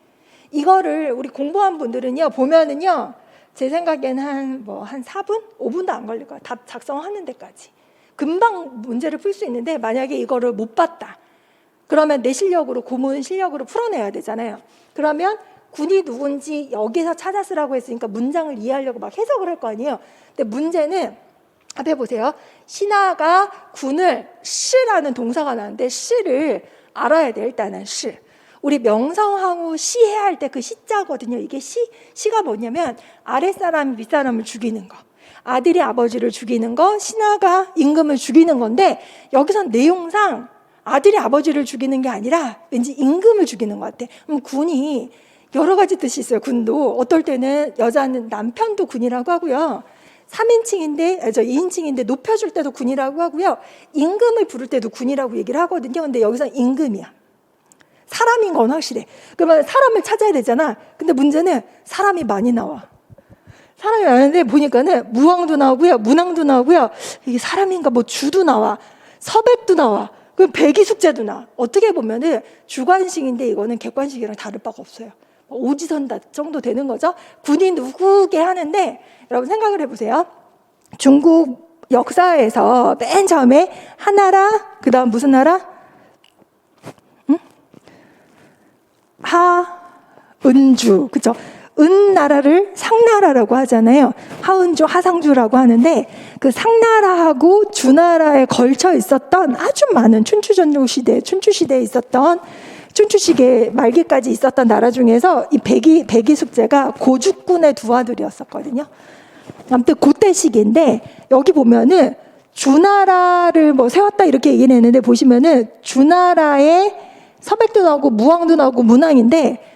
이거를 우리 공부한 분들은요 보면은요 제 생각에는 한 4분? 5분도 안 걸릴 거야. 답 작성하는 데까지. 금방 문제를 풀 수 있는데 만약에 이거를 못 봤다. 그러면 내 실력으로 고문 실력으로 풀어내야 되잖아요. 그러면 군이 누군지 여기서 찾아 쓰라고 했으니까 문장을 이해하려고 막 해석을 할 거 아니에요. 근데 문제는 앞에 보세요. 신하가 군을 시라는 동사가 나는데 시를 알아야 돼. 일단은 시. 우리 명성황후 시해야 할 때 그 시자거든요. 이게 시가 뭐냐면 아랫사람이 윗사람을 죽이는 거. 아들이 아버지를 죽이는 거, 신하가 임금을 죽이는 건데 여기선 내용상 아들이 아버지를 죽이는 게 아니라 왠지 임금을 죽이는 것 같아. 그럼 군이 여러 가지 뜻이 있어요. 군도 어떨 때는 여자는 남편도 군이라고 하고요. 2인칭인데 높여줄 때도 군이라고 하고요. 임금을 부를 때도 군이라고 얘기를 하거든요. 근데 여기서 임금이야. 사람인 건 확실해. 그러면 사람을 찾아야 되잖아. 근데 문제는 사람이 많이 나와. 사람이 많은데 보니까는 무왕도 나오고요. 문왕도 나오고요. 이게 사람인가 주도 나와. 서백도 나와. 그럼 백이숙제도 나와. 어떻게 보면은 주관식인데 이거는 객관식이랑 다를 바가 없어요. 오지선다 정도 되는 거죠. 군이 누구게 하는데 여러분 생각을 해보세요. 중국 역사에서 맨 처음에 하나라, 그 다음 무슨 나라? 하은주, 그쵸? 은나라를 상나라라고 하잖아요. 하은주, 하상주라고 하는데 그 상나라하고 주나라에 걸쳐 있었던 아주 많은 춘추시대에 있었던 춘추시대 말기까지 있었던 나라 중에서 이 백이숙제가 고죽군의 두 아들이었었거든요. 아무튼 그때 시기인데 여기 보면은 주나라를 세웠다 이렇게 얘기를 했는데 보시면은 주나라에 서백도 나오고 무왕도 나오고 문왕인데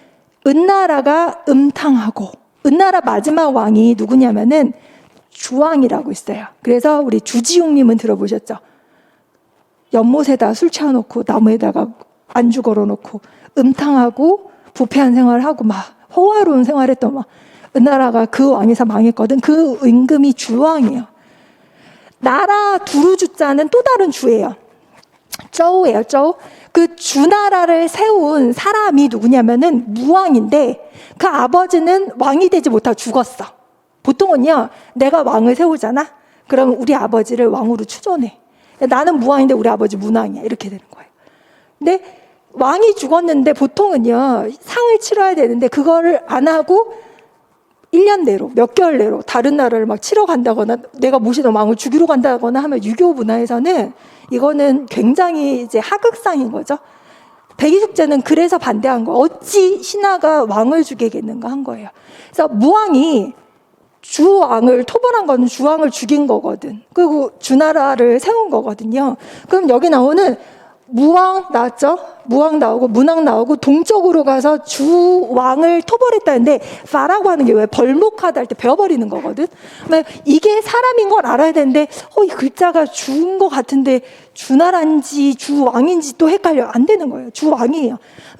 은나라가 음탕하고 은나라 마지막 왕이 누구냐면은 주왕이라고 있어요. 그래서 우리 주지웅님은 들어보셨죠? 연못에다 술 채워놓고 나무에다가 안주 걸어놓고 음탕하고 부패한 생활하고 막 호화로운 생활했던 은나라가 그 왕에서 망했거든. 그 임금이 주왕이에요. 나라 두루주자는 또 다른 주예요. 쪼우예요. 쪼우. 그 주나라를 세운 사람이 누구냐면은 무왕인데 그 아버지는 왕이 되지 못하고 죽었어. 보통은요 내가 왕을 세우잖아. 그러면 우리 아버지를 왕으로 추존해. 나는 무왕인데 우리 아버지 문왕이야. 이렇게 되는 거예요. 근데 왕이 죽었는데 보통은요 상을 치러야 되는데 그거를 안 하고 1년 내로 몇 개월 내로 다른 나라를 막 치러 간다거나 내가 모시던 왕을 죽이러 간다거나 하면 유교 문화에서는 이거는 굉장히 이제 하극상인 거죠. 백이숙제는 그래서 반대한 거. 어찌 신하가 왕을 죽이겠는가 한 거예요. 그래서 무왕이 주왕을 토벌한 거는 주왕을 죽인 거거든. 그리고 주나라를 세운 거거든요. 그럼 여기 나오는 무왕 나왔죠? 무왕 나오고 문왕 나오고 동쪽으로 가서 주왕을 토벌했다는데 파라고 하는 게 왜 벌목하다 할 때 베어버리는 거거든. 이게 사람인 걸 알아야 되는데 이 글자가 주인 것 같은데 주나라인지 주왕인지 또 헷갈려. 안 되는 거예요. 주왕이에요.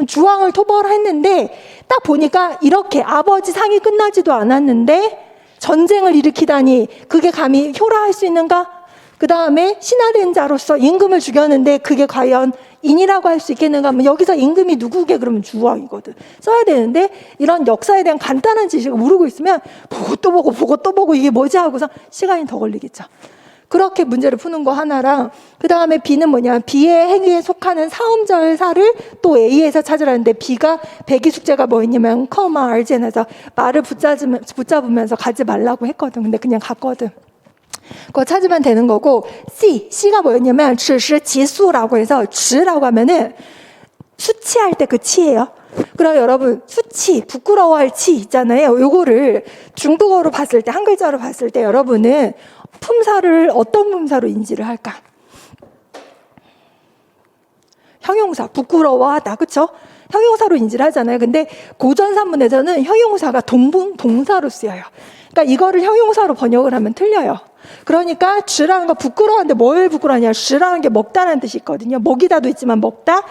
주왕을 토벌했는데 딱 보니까 이렇게 아버지 상이 끝나지도 않았는데 전쟁을 일으키다니 그게 감히 효라할 수 있는가? 그 다음에 신하된 자로서 임금을 죽였는데 그게 과연 인이라고 할 수 있겠는가 하면 여기서 임금이 누구게 그러면 주어이거든. 써야 되는데 이런 역사에 대한 간단한 지식을 모르고 있으면 보고 또 보고 보고 또 보고 이게 뭐지 하고서 시간이 더 걸리겠죠. 그렇게 문제를 푸는 거 하나랑 그 다음에 B는 뭐냐, B의 행위에 속하는 사음절사를 또 A에서 찾으라는데 B가 배기 숙제가 뭐였냐면 커마 알젠에서 말을 붙잡으면서 가지 말라고 했거든. 근데 그냥 갔거든. 그거 찾으면 되는 거고, C가 뭐였냐면 只是其수라고 해서 只라고 하면은 수치할 때 그 치예요. 그럼 여러분 수치, 부끄러워할 치 있잖아요. 요거를 중국어로 봤을 때, 한 글자로 봤을 때 여러분은 품사를 어떤 품사로 인지를 할까? 형용사, 부끄러워하다, 그쵸? 형용사로 인지를 하잖아요. 근데 고전산문에서는 형용사가 동사로 쓰여요. 그러니까 이거를 형용사로 번역을 하면 틀려요. 그러니까 쥐라는 거 부끄러워하는데 뭘 부끄러워하냐, 쥐라는 게 먹다라는 뜻이 있거든요. 먹이다도 있지만 먹다,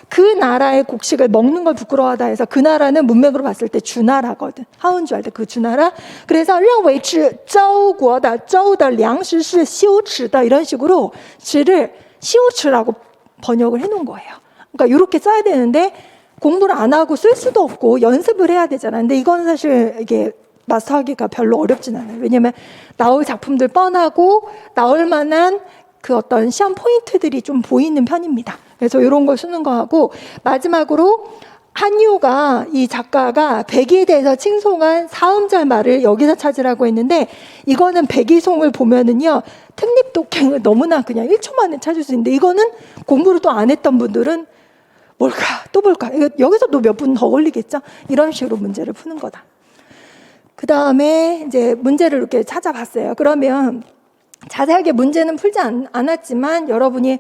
그 나라의 곡식을 먹는 걸 부끄러워하다 해서 그 나라는 문맥으로 봤을 때 주나라거든. 하운주 할 때 그 주나라. 그래서 认为是周国的周的粮食是羞耻的 이런 식으로 쥐를羞耻라고 번역을 해놓은 거예요. 그러니까 이렇게 써야 되는데 공부를 안 하고 쓸 수도 없고 연습을 해야 되잖아요. 근데 이건 사실 이게 마스터하기가 별로 어렵진 않아요. 왜냐면 나올 작품들 뻔하고 나올 만한 그 어떤 시험 포인트들이 좀 보이는 편입니다. 그래서 이런 걸 쓰는 거 하고, 마지막으로 한유가, 이 작가가 백의에 대해서 칭송한 사음절 말을 여기서 찾으라고 했는데, 이거는 백의송을 보면은요 특립독행을 너무나 그냥 1초 만에 찾을 수 있는데, 이거는 공부를 또 안 했던 분들은 뭘까 또 볼까, 여기서 또 몇 분 더 걸리겠죠. 이런 식으로 문제를 푸는 거다. 그 다음에 이제 문제를 이렇게 찾아봤어요. 그러면 자세하게 문제는 풀지 않았지만 여러분이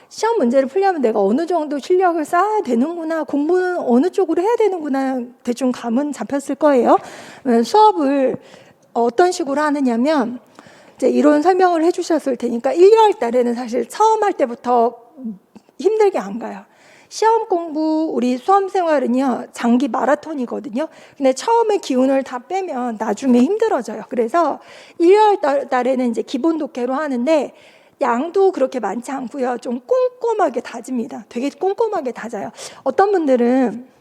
시험 문제를 풀려면 내가 어느 정도 실력을 쌓아야 되는구나, 공부는 어느 쪽으로 해야 되는구나 대충 감은 잡혔을 거예요. 수업을 어떤 식으로 하느냐면 이제 이론 설명을 해주셨을 테니까 1, 2월 달에는 사실 처음 할 때부터 힘들게 안 가요. 시험 공부, 우리 수험 생활은요 장기 마라톤이거든요. 근데 처음에 기운을 다 빼면 나중에 힘들어져요. 그래서 1월 달에는 이제 기본 독해로 하는데 양도 그렇게 많지 않고요. 좀 꼼꼼하게 다집니다. 되게 꼼꼼하게 다져요. 어떤 분들은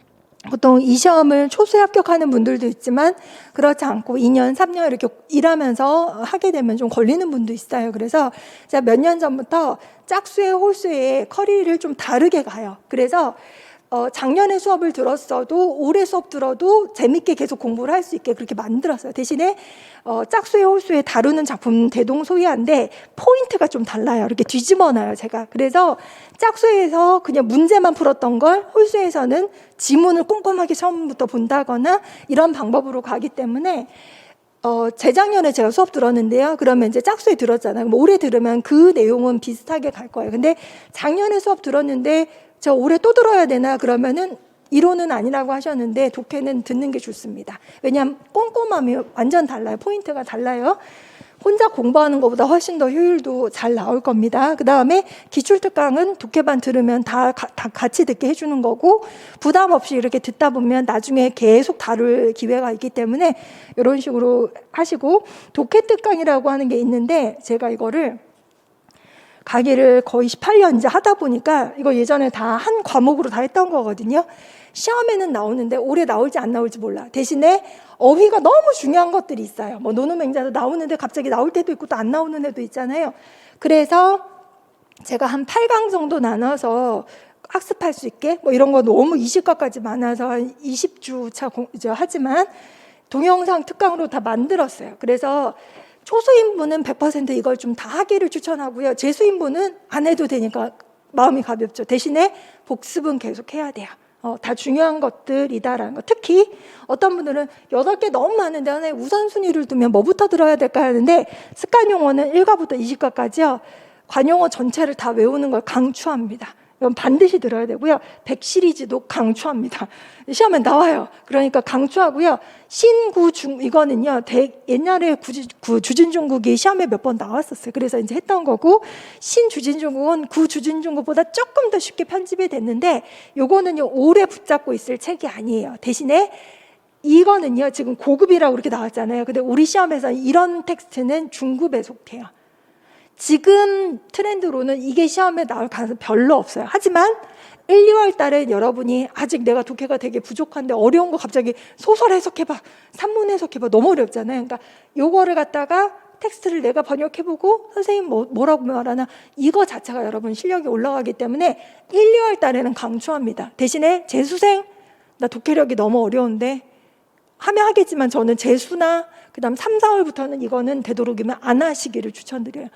보통 이 시험을 초수에 합격하는 분들도 있지만 그렇지 않고 2년, 3년 이렇게 일하면서 하게 되면 좀 걸리는 분도 있어요. 그래서 제가 몇 년 전부터 짝수에 홀수에 커리를 좀 다르게 가요. 그래서 작년에 수업을 들었어도 올해 수업 들어도 재밌게 계속 공부를 할 수 있게 그렇게 만들었어요. 대신에 짝수에 홀수에 다루는 작품 대동소이한데 포인트가 좀 달라요. 이렇게 뒤집어놔요, 제가. 그래서 짝수에서 그냥 문제만 풀었던 걸 홀수에서는 지문을 꼼꼼하게 처음부터 본다거나 이런 방법으로 가기 때문에 재작년에 제가 수업 들었는데요. 그러면 이제 짝수에 들었잖아요. 그럼 올해 들으면 그 내용은 비슷하게 갈 거예요. 근데 작년에 수업 들었는데 저 올해 또 들어야 되나 그러면은 이론은 아니라고 하셨는데 독해는 듣는 게 좋습니다. 왜냐하면 꼼꼼함이 완전 달라요. 포인트가 달라요. 혼자 공부하는 것보다 훨씬 더 효율도 잘 나올 겁니다. 그 다음에 기출특강은 독해반 들으면 다 같이 듣게 해주는 거고, 부담 없이 이렇게 듣다 보면 나중에 계속 다룰 기회가 있기 때문에 이런 식으로 하시고, 독해특강이라고 하는 게 있는데 제가 이거를 강의를 거의 18년 이제 하다 보니까 이거 예전에 다 한 과목으로 다 했던 거거든요. 시험에는 나오는데 올해 나올지 안 나올지 몰라. 대신에 어휘가 너무 중요한 것들이 있어요. 뭐 노노맹자도 나오는데 갑자기 나올 때도 있고 또 안 나오는 애도 있잖아요. 그래서 제가 한 8강 정도 나눠서 학습할 수 있게, 뭐 이런 거 너무 20과까지 많아서 한 20주차 하지만 동영상 특강으로 다 만들었어요. 그래서 초수인분은 100% 이걸 좀 다 하기를 추천하고요. 재수인분은 안 해도 되니까 마음이 가볍죠. 대신에 복습은 계속 해야 돼요. 다 중요한 것들이다라는 거. 특히 어떤 분들은 8개 너무 많은데 하나의 우선순위를 두면 뭐부터 들어야 될까 하는데, 습관용어는 1과부터 20과까지요. 관용어 전체를 다 외우는 걸 강추합니다. 이건 반드시 들어야 되고요. 100 시리즈도 강추합니다. 시험에 나와요. 그러니까 강추하고요. 신구중 이거는요. 옛날에 주진중국이 시험에 몇 번 나왔었어요. 그래서 이제 했던 거고, 신주진중국은 구주진중국보다 조금 더 쉽게 편집이 됐는데, 요거는요 오래 붙잡고 있을 책이 아니에요. 대신에 이거는요 지금 고급이라고 이렇게 나왔잖아요. 근데 우리 시험에서 이런 텍스트는 중급에 속해요. 지금 트렌드로는 이게 시험에 나올 가능성이 별로 없어요. 하지만 1, 2월 달에 여러분이 아직 내가 독해가 되게 부족한데 어려운 거 갑자기 소설 해석해봐, 산문 해석해봐, 너무 어렵잖아요. 그러니까 요거를 갖다가 텍스트를 내가 번역해보고 선생님 뭐라고 말하나, 이거 자체가 여러분 실력이 올라가기 때문에 1, 2월 달에는 강추합니다. 대신에 재수생, 나 독해력이 너무 어려운데 하면 하겠지만 저는 재수나 그 다음 3, 4월부터는 이거는 되도록이면 안 하시기를 추천드려요.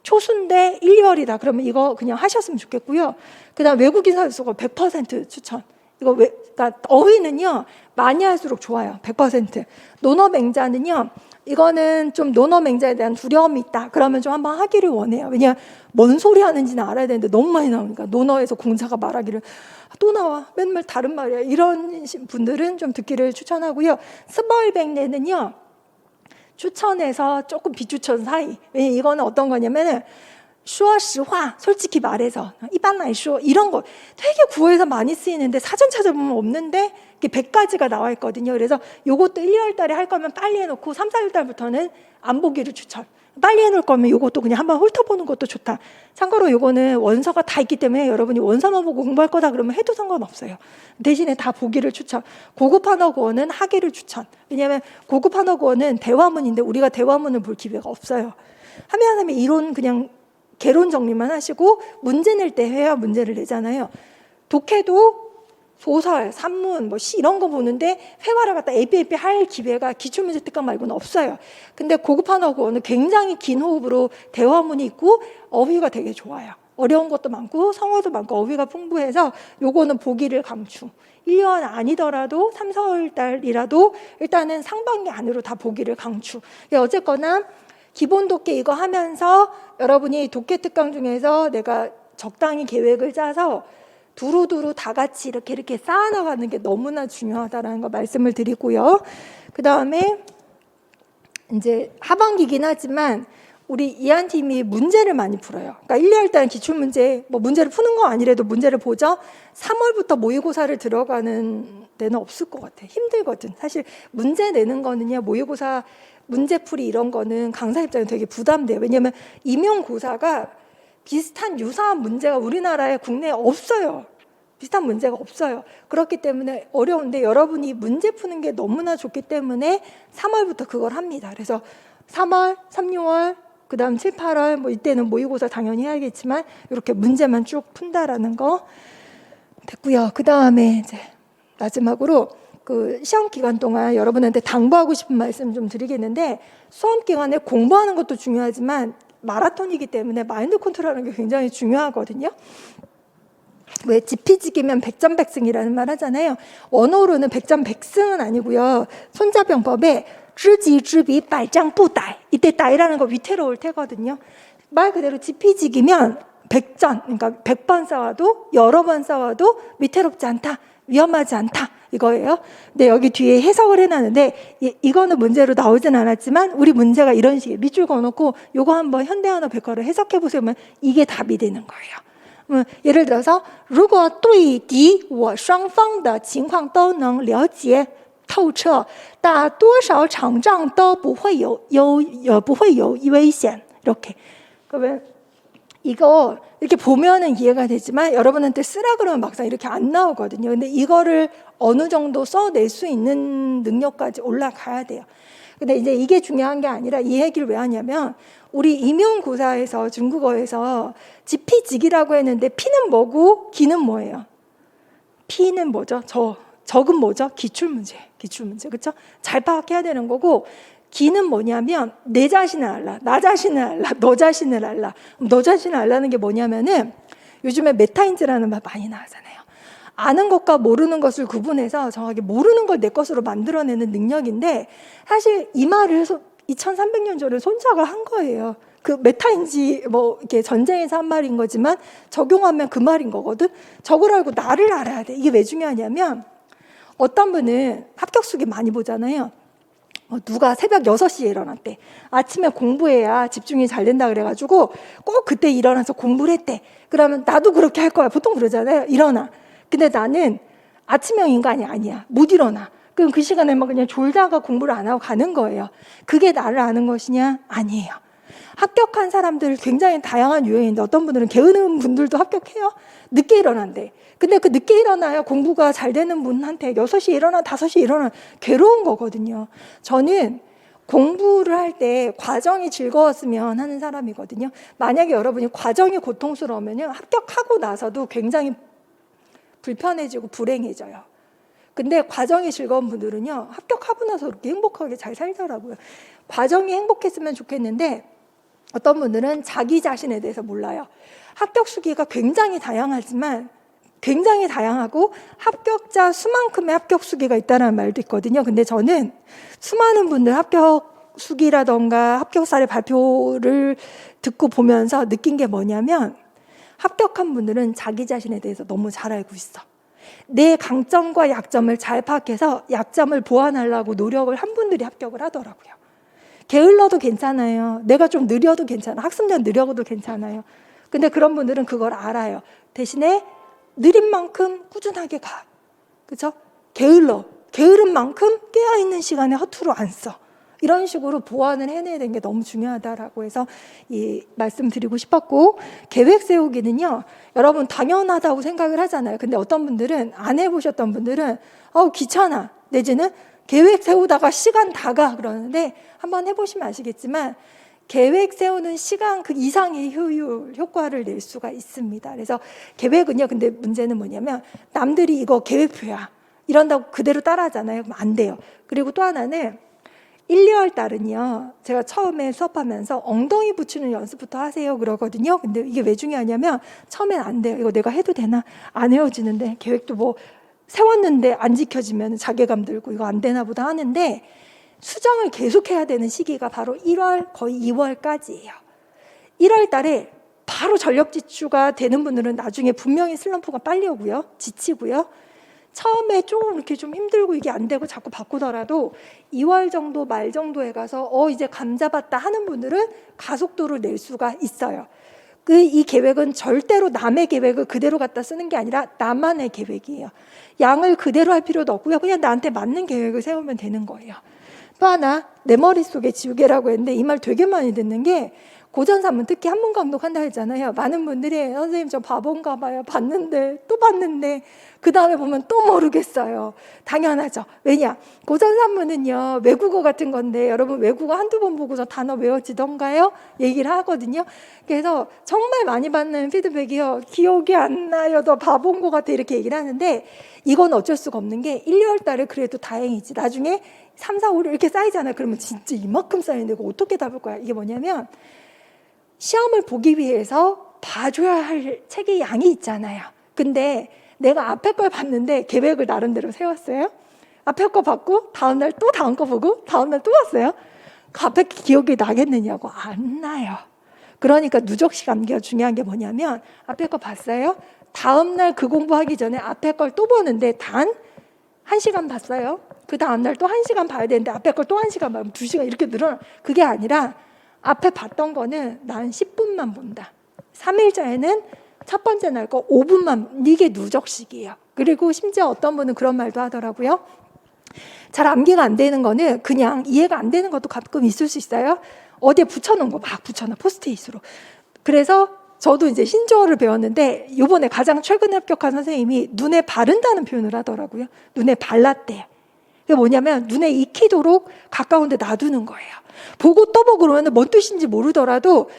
초수인데 1, 2월이다 그러면 이거 그냥 하셨으면 좋겠고요. 그 다음 외국인 사유수고 100% 추천. 이거 그러니까 어휘는요 많이 할수록 좋아요. 100%. 논어맹자는요, 이거는 좀 논어맹자에 대한 두려움이 있다 그러면 좀 한번 하기를 원해요. 왜냐, 뭔 소리 하는지는 알아야 되는데 너무 많이 나오니까. 논어에서 공자가 말하기를 또 나와, 맨날 다른 말이야, 이런 분들은 좀 듣기를 추천하고요. 스벌백내는요 추천해서 조금 비추천 사이. 왜냐면 이거는 어떤 거냐면은 说实话, 솔직히 말해서, 一般来说 이런 거 되게 구어에서 많이 쓰이는데 사전 찾아보면 없는데 이게 100가지가 나와 있거든요. 그래서 요것도 1, 2월 달에 할 거면 빨리 해놓고 3, 4월 달부터는 안 보기를 추천. 빨리 해놓을 거면 요것도 그냥 한번 훑어보는 것도 좋다. 참고로 요거는 원서가 다 있기 때문에 여러분이 원서만 보고 공부할 거다 그러면 해도 상관없어요. 대신에 다 보기를 추천. 고급 한어구어는 하기를 추천. 왜냐하면 고급 한어구어는 대화문인데 우리가 대화문을 볼 기회가 없어요. 하면 이론 그냥 개론 정리만 하시고 문제 낼 때 해야 문제를 내잖아요. 독해도 소설, 산문, 뭐 시 이런 거 보는데 회화를 갖다 에피에피 할 기회가 기출문제 특강 말고는 없어요. 근데 고급 한어구어는 굉장히 긴 호흡으로 대화문이 있고 어휘가 되게 좋아요. 어려운 것도 많고 성어도 많고 어휘가 풍부해서 요거는 보기를 강추. 1년 아니더라도 3, 4월 달이라도 일단은 상반기 안으로 다 보기를 강추. 어쨌거나 기본 독해 이거 하면서 여러분이 독해 특강 중에서 내가 적당히 계획을 짜서 두루두루 다 같이 이렇게 쌓아나가는 게 너무나 중요하다라는 거 말씀을 드리고요. 그 다음에 이제 하반기긴 하지만 우리 이한팀이 문제를 많이 풀어요. 그러니까 1, 2월 달 기출문제, 뭐 문제를 푸는 거 아니래도 문제를 보죠. 3월부터 모의고사를 들어가는 데는 없을 것 같아. 힘들거든. 사실 문제 내는 거는요, 모의고사 문제풀이 이런 거는 강사 입장에 되게 부담돼요. 왜냐하면 임용고사가 비슷한 유사한 문제가 우리나라에 국내에 없어요. 비슷한 문제가 없어요. 그렇기 때문에 어려운데 여러분이 문제 푸는 게 너무나 좋기 때문에 3월부터 그걸 합니다. 그래서 3월, 3, 6월, 그 다음 7, 8월 뭐 이때는 모의고사 당연히 해야겠지만 이렇게 문제만 쭉 푼다라는 거 됐고요. 그 다음에 이제 마지막으로 그 시험 기간 동안 여러분한테 당부하고 싶은 말씀 좀 드리겠는데, 수험 기간에 공부하는 것도 중요하지만 마라톤이기 때문에 마인드 컨트롤하는 게 굉장히 중요하거든요. 왜 지피지기면 백전백승이라는 말 하잖아요. 원어로는 백전백승은 아니고요. 손자병법에知己知彼百战不殆. 이때 따이라는 거 위태로울 테거든요. 말 그대로 지피지기면 100전, 그러니까 100번 싸워도 여러 번 싸워도 위태롭지 않다, 위험하지 않다 이거예요. 근데 여기 뒤에 해석을 해놨는데 이거는 문제로 나오진 않았지만 우리 문제가 이런 식이에요. 밑줄 그어놓고 요거 한번 현대언어 백과를 해석해보세요. 그러면 이게 답이 되는 거예요. 예를 들어서 如果对敌我双方的情况都能了解透彻，打多少场仗都不会有危险. 이렇게. 그러면 이거 이렇게 보면은 이해가 되지만 여러분한테 쓰라 그러면 막상 이렇게 안 나오거든요. 근데 이거를 어느 정도 써낼 수 있는 능력까지 올라가야 돼요. 근데 이제 이게 중요한 게 아니라 이 얘기를 왜 하냐면 우리 임용고사에서 중국어에서 지피지기라고 했는데 피는 뭐고 기는 뭐예요? 피는 뭐죠? 적은 뭐죠? 기출문제. 그렇죠? 잘 파악해야 되는 거고, 기는 뭐냐면 내 자신을 알라, 나 자신을 알라, 너 자신을 알라. 너 자신을 알라는 게 뭐냐면은 요즘에 메타인지라는 말 많이 나오잖아요. 아는 것과 모르는 것을 구분해서 정확하게 모르는 걸 내 것으로 만들어내는 능력인데, 사실 이 말을 2300년 전에 손자가 한 거예요. 그 메타인지 뭐 이렇게 전쟁에서 한 말인 거지만 적용하면 그 말인 거거든. 저걸 알고 나를 알아야 돼. 이게 왜 중요하냐면 어떤 분은 합격수기 많이 보잖아요. 누가 새벽 6시에 일어났대. 아침에 공부해야 집중이 잘 된다 그래가지고 꼭 그때 일어나서 공부를 했대. 그러면 나도 그렇게 할 거야. 보통 그러잖아요. 일어나. 근데 나는 아침형 인간이 아니야. 못 일어나. 그럼 그 시간에 막 그냥 졸다가 공부를 안 하고 가는 거예요. 그게 나를 아는 것이냐? 아니에요. 합격한 사람들 굉장히 다양한 유형인데 어떤 분들은 게으른 분들도 합격해요. 늦게 일어난대. 근데 그 늦게 일어나야 공부가 잘 되는 분한테 6시에 일어나 5시에 일어나 괴로운 거거든요. 저는 공부를 할 때 과정이 즐거웠으면 하는 사람이거든요. 만약에 여러분이 과정이 고통스러우면요, 합격하고 나서도 굉장히 불편해지고 불행해져요. 근데 과정이 즐거운 분들은요, 합격하고 나서 그렇게 행복하게 잘 살더라고요. 과정이 행복했으면 좋겠는데 어떤 분들은 자기 자신에 대해서 몰라요. 합격 수기가 굉장히 다양하지만 굉장히 다양하고 합격자 수만큼의 합격 수기가 있다는 말도 있거든요. 근데 저는 수많은 분들 합격 수기라던가 합격 사례 발표를 듣고 보면서 느낀 게 뭐냐면 합격한 분들은 자기 자신에 대해서 너무 잘 알고 있어. 내 강점과 약점을 잘 파악해서 약점을 보완하려고 노력을 한 분들이 합격을 하더라고요. 게을러도 괜찮아요. 내가 좀 느려도 괜찮아. 학습력 느려도 괜찮아요. 근데 그런 분들은 그걸 알아요. 대신에 느린 만큼 꾸준하게 가. 그죠? 게으른 만큼 깨어있는 시간에 허투루 안 써. 이런 식으로 보완을 해내야 되는 게 너무 중요하다라고 해서 말씀드리고 싶었고, 계획 세우기는요, 여러분 당연하다고 생각을 하잖아요. 근데 어떤 분들은, 안 해보셨던 분들은 귀찮아, 내지는 계획 세우다가 시간 다 가 그러는데, 한번 해보시면 아시겠지만 계획 세우는 시간 그 이상의 효과를 낼 수가 있습니다. 그래서 계획은요, 근데 문제는 뭐냐면 남들이 이거 계획표야 이런다고 그대로 따라하잖아요. 그럼 안 돼요. 그리고 또 하나는 1, 2월 달은요, 제가 처음에 수업하면서 엉덩이 붙이는 연습부터 하세요 그러거든요. 근데 이게 왜 중요하냐면 처음엔 안 돼요. 이거 내가 해도 되나? 안 헤어지는데, 계획도 뭐 세웠는데 안 지켜지면 자괴감 들고 이거 안 되나 보다 하는데, 수정을 계속해야 되는 시기가 바로 1월 거의 2월까지예요. 1월 달에 바로 전력 지출가 되는 분들은 나중에 분명히 슬럼프가 빨리 오고요, 지치고요. 처음에 좀 이렇게 좀 힘들고 이게 안 되고 자꾸 바꾸더라도 2월 정도 말 정도에 가서 이제 감 잡았다 하는 분들은 가속도를 낼 수가 있어요. 이 계획은 절대로 남의 계획을 그대로 갖다 쓰는 게 아니라 나만의 계획이에요. 양을 그대로 할 필요도 없고요. 그냥 나한테 맞는 계획을 세우면 되는 거예요. 또 하나, 내 머릿속에 지우개라고 했는데 이 말 되게 많이 듣는 게, 고전산문 특히 한문 강독한다 했잖아요. 많은 분들이 선생님 저 바본가 봐요. 봤는데 또 봤는데 그 다음에 보면 또 모르겠어요. 당연하죠. 왜냐? 고전산문은요, 외국어 같은 건데 여러분 외국어 한두 번 보고서 단어 외워지던가요? 얘기를 하거든요. 그래서 정말 많이 받는 피드백이요, 기억이 안 나요, 너 바본 것 같아, 이렇게 얘기를 하는데, 이건 어쩔 수가 없는 게 1, 2월 달에 그래도 다행이지. 나중에 3, 4, 5, 6 이렇게 쌓이잖아요. 그러면 진짜 이만큼 쌓이는데 이거 어떻게 답을 거야? 이게 뭐냐면 시험을 보기 위해서 봐줘야 할 책의 양이 있잖아요. 근데 내가 앞에 걸 봤는데 계획을 나름대로 세웠어요. 앞에 거 봤고 다음날 또 다음 거 보고 다음날 또 봤어요. 그 앞에 기억이 나겠느냐고. 안 나요. 그러니까 누적식 암기가 중요한 게 뭐냐면, 앞에 거 봤어요. 다음날 그 공부하기 전에 앞에 걸 또 보는데 단 1시간 봤어요. 그 다음날 또 1시간 봐야 되는데 앞에 걸 또 1시간 봐요. 2시간 이렇게 늘어나. 그게 아니라 앞에 봤던 거는 난 10분만 본다. 3일자에는 첫 번째 날 거 5분만, 이게 누적식이에요. 그리고 심지어 어떤 분은 그런 말도 하더라고요. 잘 암기가 안 되는 거는 그냥 이해가 안 되는 것도 가끔 있을 수 있어요. 어디에 붙여놓은 거 막 붙여놔, 포스트잇으로. 그래서 저도 이제 신조어를 배웠는데 이번에 가장 최근에 합격한 선생님이 눈에 바른다는 표현을 하더라고요. 눈에 발랐대요. 그게 뭐냐면 눈에 익히도록 가까운 데 놔두는 거예요. 보고 또 보고 그러면 뭔 뜻인지 모르더라도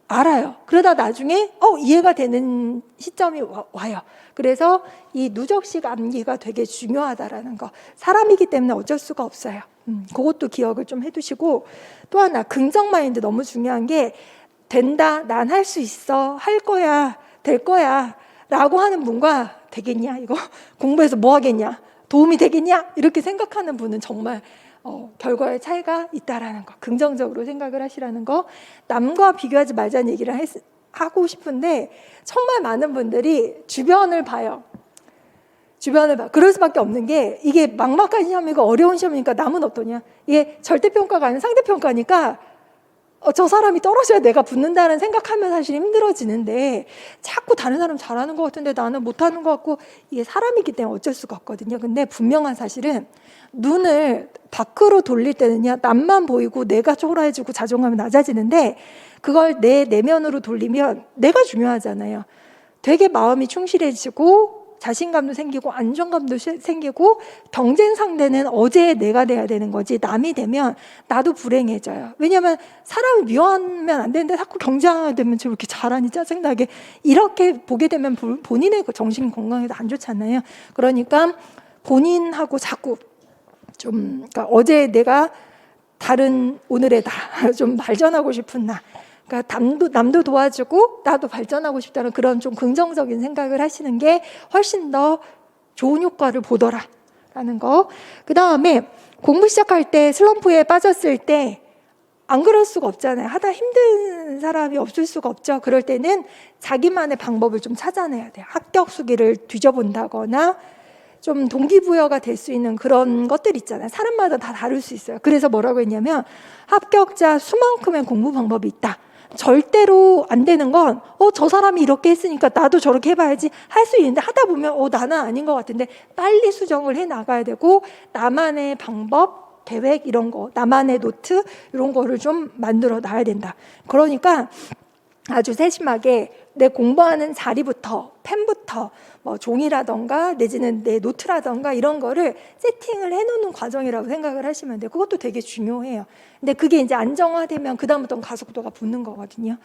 알아요. 그러다 나중에 이해가 되는 시점이 와요. 그래서 이 누적식 암기가 되게 중요하다라는 거. 사람이기 때문에 어쩔 수가 없어요. 그것도 기억을 좀 해두시고, 또 하나 긍정 마인드 너무 중요한 게, 된다, 난 할 수 있어, 할 거야, 될 거야 라고 하는 분과 되겠냐, 이거 공부해서 뭐 하겠냐, 도움이 되겠냐, 이렇게 생각하는 분은 정말 결과의 차이가 있다라는 거, 긍정적으로 생각을 하시라는 거. 남과 비교하지 말자는 얘기를 하고 싶은데, 정말 많은 분들이 주변을 봐요. 그럴 수밖에 없는 게, 이게 막막한 시험이고 어려운 시험이니까 남은 어떠냐, 이게 절대평가가 아닌 상대평가니까 저 사람이 떨어져야 내가 붙는다는 생각하면 사실 힘들어지는데 자꾸 다른 사람 잘하는 것 같은데 나는 못하는 것 같고 이게 사람이기 때문에 어쩔 수가 없거든요. 근데 분명한 사실은 눈을 밖으로 돌릴 때는요, 남만 보이고 내가 초라해지고 자존감이 낮아지는데 그걸 내 내면으로 돌리면 내가 중요하잖아요. 되게 마음이 충실해지고 자신감도 생기고 안정감도 생기고 경쟁 상대는 어제의 내가 돼야 되는 거지 남이 되면 나도 불행해져요. 왜냐하면 사람을 미워하면 안 되는데 자꾸 경쟁하게 되면 저 이렇게 잘하니 짜증나게 이렇게 보게 되면 본인의 정신 건강에도 안 좋잖아요. 그러니까 본인하고 자꾸 좀 그러니까 어제 내가 다른 오늘의 나 좀 발전하고 싶은 나 그러니까 남도 도와주고 나도 발전하고 싶다는 그런 좀 긍정적인 생각을 하시는 게 훨씬 더 좋은 효과를 보더라라는 거. 그 다음에 공부 시작할 때 슬럼프에 빠졌을 때 안 그럴 수가 없잖아요. 하다 힘든 사람이 없을 수가 없죠. 그럴 때는 자기만의 방법을 좀 찾아내야 돼요. 합격 수기를 뒤져본다거나 좀 동기부여가 될 수 있는 그런 것들 있잖아요. 사람마다 다 다를 수 있어요. 그래서 뭐라고 했냐면 합격자 수만큼의 공부 방법이 있다. 절대로 안 되는 건 저 사람이 이렇게 했으니까 나도 저렇게 해봐야지 할 수 있는데 하다 보면 나는 아닌 것 같은데 빨리 수정을 해 나가야 되고 나만의 방법 계획 이런 거 나만의 노트 이런 거를 좀 만들어 놔야 된다. 그러니까 아주 세심하게 내 공부하는 자리부터 펜부터 뭐 종이라던가 내지는 내 노트라던가 이런 거를 세팅을 해놓는 과정이라고 생각을 하시면 돼요. 그것도 되게 중요해요. 근데 그게 이제 안정화되면 그다음부터는 가속도가 붙는 거거든요.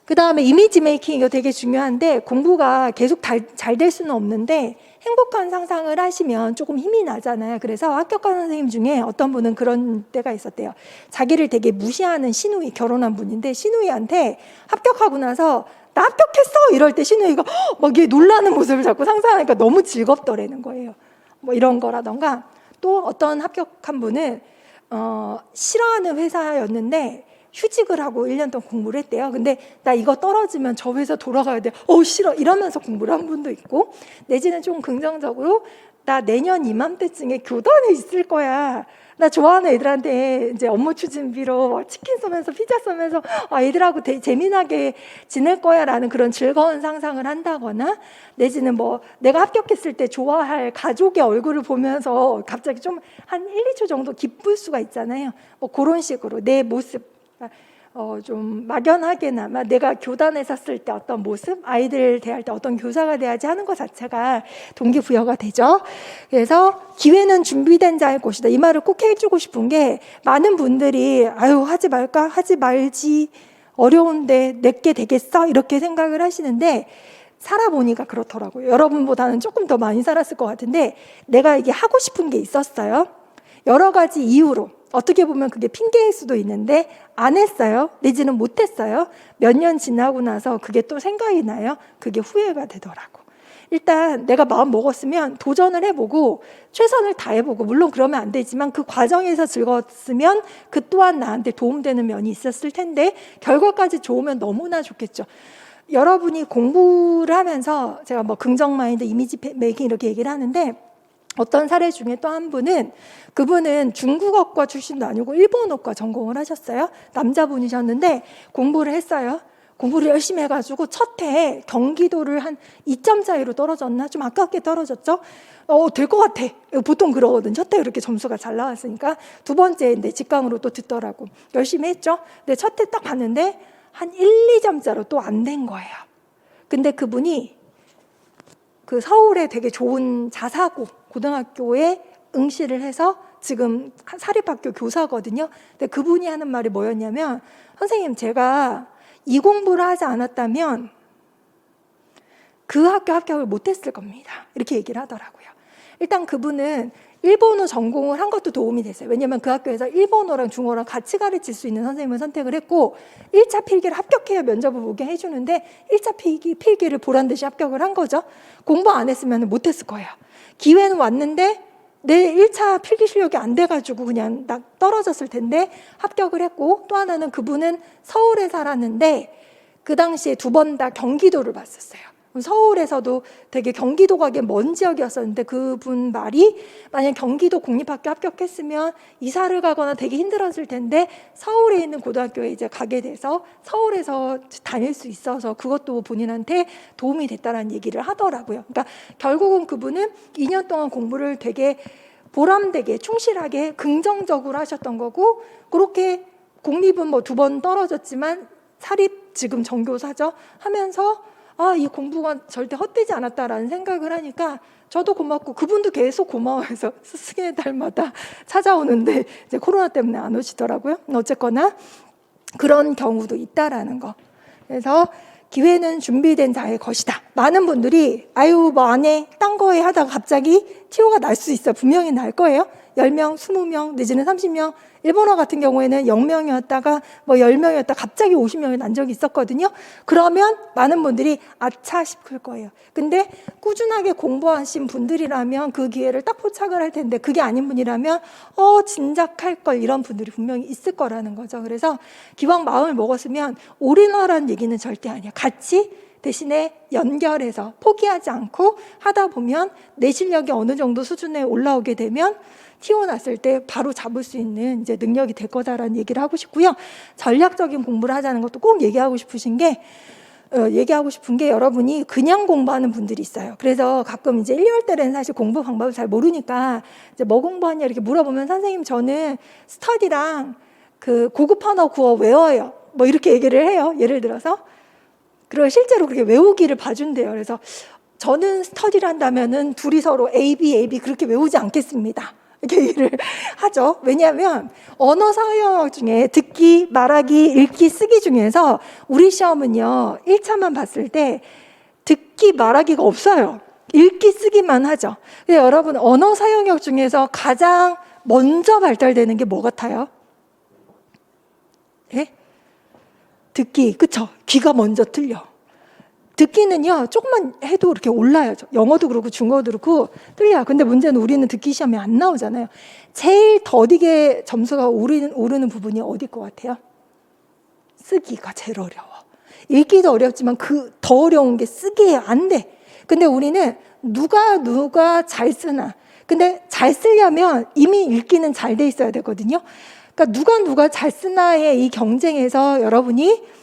그 다음에 이미지 메이킹 이거 되게 중요한데 공부가 계속 잘 될 수는 없는데 행복한 상상을 하시면 조금 힘이 나잖아요. 그래서 합격한 선생님 중에 어떤 분은 그런 때가 있었대요. 자기를 되게 무시하는 시누이 결혼한 분인데 시누이한테 합격하고 나서 나 합격했어 이럴 때 시누이가 막 얘 놀라는 모습을 자꾸 상상하니까 너무 즐겁더라는 거예요. 뭐 이런 거라던가 또 어떤 합격한 분은 싫어하는 회사였는데 휴직을 하고 1년 동안 공부를 했대요. 근데 나 이거 떨어지면 저 회사 돌아가야 돼. 싫어. 이러면서 공부를 한 분도 있고 내지는 좀 긍정적으로 나 내년 이맘때쯤에 교단에 있을 거야. 나 좋아하는 애들한테 이제 업무 추진비로 치킨 쏘면서 피자 쏘면서 애들하고 되게 재미나게 지낼 거야 라는 그런 즐거운 상상을 한다거나 내지는 뭐 내가 합격했을 때 좋아할 가족의 얼굴을 보면서 갑자기 좀 한 1, 2초 정도 기쁠 수가 있잖아요. 뭐 그런 식으로 내 모습 좀 막연하게나마 내가 교단에 섰을 때 어떤 모습, 아이들 대할 때 어떤 교사가 돼야지 하는 것 자체가 동기부여가 되죠. 그래서 기회는 준비된 자의 것이다. 이 말을 꼭 해주고 싶은 게 많은 분들이 하지 말까? 하지 말지 어려운데 내게 되겠어? 이렇게 생각을 하시는데 살아보니까 그렇더라고요. 여러분보다는 조금 더 많이 살았을 것 같은데 내가 이게 하고 싶은 게 있었어요. 여러 가지 이유로 어떻게 보면 그게 핑계일 수도 있는데 안 했어요. 내지는 못했어요. 몇 년 지나고 나서 그게 또 생각이 나요. 그게 후회가 되더라고. 일단 내가 마음 먹었으면 도전을 해보고 최선을 다해보고 물론 그러면 안 되지만 그 과정에서 즐거웠으면 그 또한 나한테 도움되는 면이 있었을 텐데 결과까지 좋으면 너무나 좋겠죠. 여러분이 공부를 하면서 제가 뭐 긍정마인드, 이미지 메이킹 이렇게 얘기를 하는데 어떤 사례 중에 또 한 분은 그분은 중국어과 출신도 아니고 일본어과 전공을 하셨어요. 남자분이셨는데 공부를 했어요. 공부를 열심히 해가지고 첫 해에 경기도를 한 2점 차이로 떨어졌나? 좀 아깝게 떨어졌죠? 될 것 같아. 보통 그러거든. 첫 해 그렇게 점수가 잘 나왔으니까. 두 번째인데 직강으로 또 듣더라고. 열심히 했죠? 근데 첫 해 딱 봤는데 한 1, 2점짜로 또 안 된 거예요. 근데 그분이 그 서울에 되게 좋은 자사고 고등학교에 응시를 해서 지금 사립학교 교사거든요. 근데 그분이 하는 말이 뭐였냐면 선생님 제가 이 공부를 하지 않았다면 그 학교 합격을 못했을 겁니다. 이렇게 얘기를 하더라고요. 일단 그분은 일본어 전공을 한 것도 도움이 됐어요. 왜냐하면 그 학교에서 일본어랑 중어랑 같이 가르칠 수 있는 선생님을 선택을 했고 1차 필기를 합격해야 면접을 보게 해주는데 1차 필기를 보란듯이 합격을 한 거죠. 공부 안 했으면 못했을 거예요. 기회는 왔는데 내 1차 필기 실력이 안 돼가지고 그냥 떨어졌을 텐데 합격을 했고 또 하나는 그분은 서울에 살았는데 그 당시에 두 번 다 경기도를 봤었어요. 서울에서도 되게 경기도 가기 먼 지역이었었는데 그분 말이 만약 경기도 공립학교 합격했으면 이사를 가거나 되게 힘들었을 텐데 서울에 있는 고등학교에 이제 가게 돼서 서울에서 다닐 수 있어서 그것도 본인한테 도움이 됐다라는 얘기를 하더라고요. 그러니까 결국은 그분은 2년 동안 공부를 되게 보람되게 충실하게 긍정적으로 하셨던 거고, 그렇게 공립은 뭐 2번 떨어졌지만 사립 지금 전교사죠 하면서 이 공부가 절대 헛되지 않았다라는 생각을 하니까 저도 고맙고 그분도 계속 고마워해서 스승의 달마다 찾아오는데 이제 코로나 때문에 안 오시더라고요. 어쨌거나 그런 경우도 있다라는 거. 그래서 기회는 준비된 자의 것이다. 많은 분들이 아유 뭐 안 해, 딴 거 해 하다가 갑자기 TO가 날 수 있어요. 분명히 날 거예요. 10명, 20명, 내지는 30명. 일본어 같은 경우에는 0명이었다가 뭐 10명이었다가 갑자기 50명이 난 적이 있었거든요. 그러면 많은 분들이 아차 싶을 거예요. 근데 꾸준하게 공부하신 분들이라면 그 기회를 딱 포착을 할 텐데, 그게 아닌 분이라면 진작 할 걸, 이런 분들이 분명히 있을 거라는 거죠. 그래서 기왕 마음을 먹었으면 올인하라는 얘기는 절대 아니야. 같이 대신에 연결해서 포기하지 않고 하다 보면 내 실력이 어느 정도 수준에 올라오게 되면 TO 났을 때 바로 잡을 수 있는 이제 능력이 될 거다라는 얘기를 하고 싶고요. 전략적인 공부를 하자는 것도 꼭 얘기하고 싶은 게 여러분이 그냥 공부하는 분들이 있어요. 그래서 가끔 이제 1, 2월 때는 사실 공부 방법을 잘 모르니까 이제 뭐 공부하냐 이렇게 물어보면 선생님 저는 스터디랑 그 고급 언어 구어 외워요. 뭐 이렇게 얘기를 해요. 예를 들어서. 그리고 실제로 그렇게 외우기를 봐준대요. 그래서 저는 스터디를 한다면은 둘이 서로 A, B 그렇게 외우지 않겠습니다. 이렇게 얘기를 하죠. 왜냐하면 언어 사회영역 중에 듣기, 말하기, 읽기, 쓰기 중에서 우리 시험은요 1차만 봤을 때 듣기, 말하기가 없어요. 읽기, 쓰기만 하죠. 근데 여러분 언어 사용력 중에서 가장 먼저 발달되는 게 뭐 같아요? 예? 듣기, 그쵸? 귀가 먼저 틀려. 듣기는요 조금만 해도 이렇게 올라요. 영어도 그렇고 중국어도 그렇고 틀려요. 근데 문제는 우리는 듣기 시험에 안 나오잖아요. 제일 더디게 점수가 오르는 부분이 어디일 것 같아요? 쓰기가 제일 어려워. 읽기도 어렵지만 그 더 어려운 게 쓰기예요. 안 돼. 근데 우리는 누가 잘 쓰나. 근데 잘 쓰려면 이미 읽기는 잘 돼 있어야 되거든요. 그러니까 누가 잘 쓰나의 이 경쟁에서 여러분이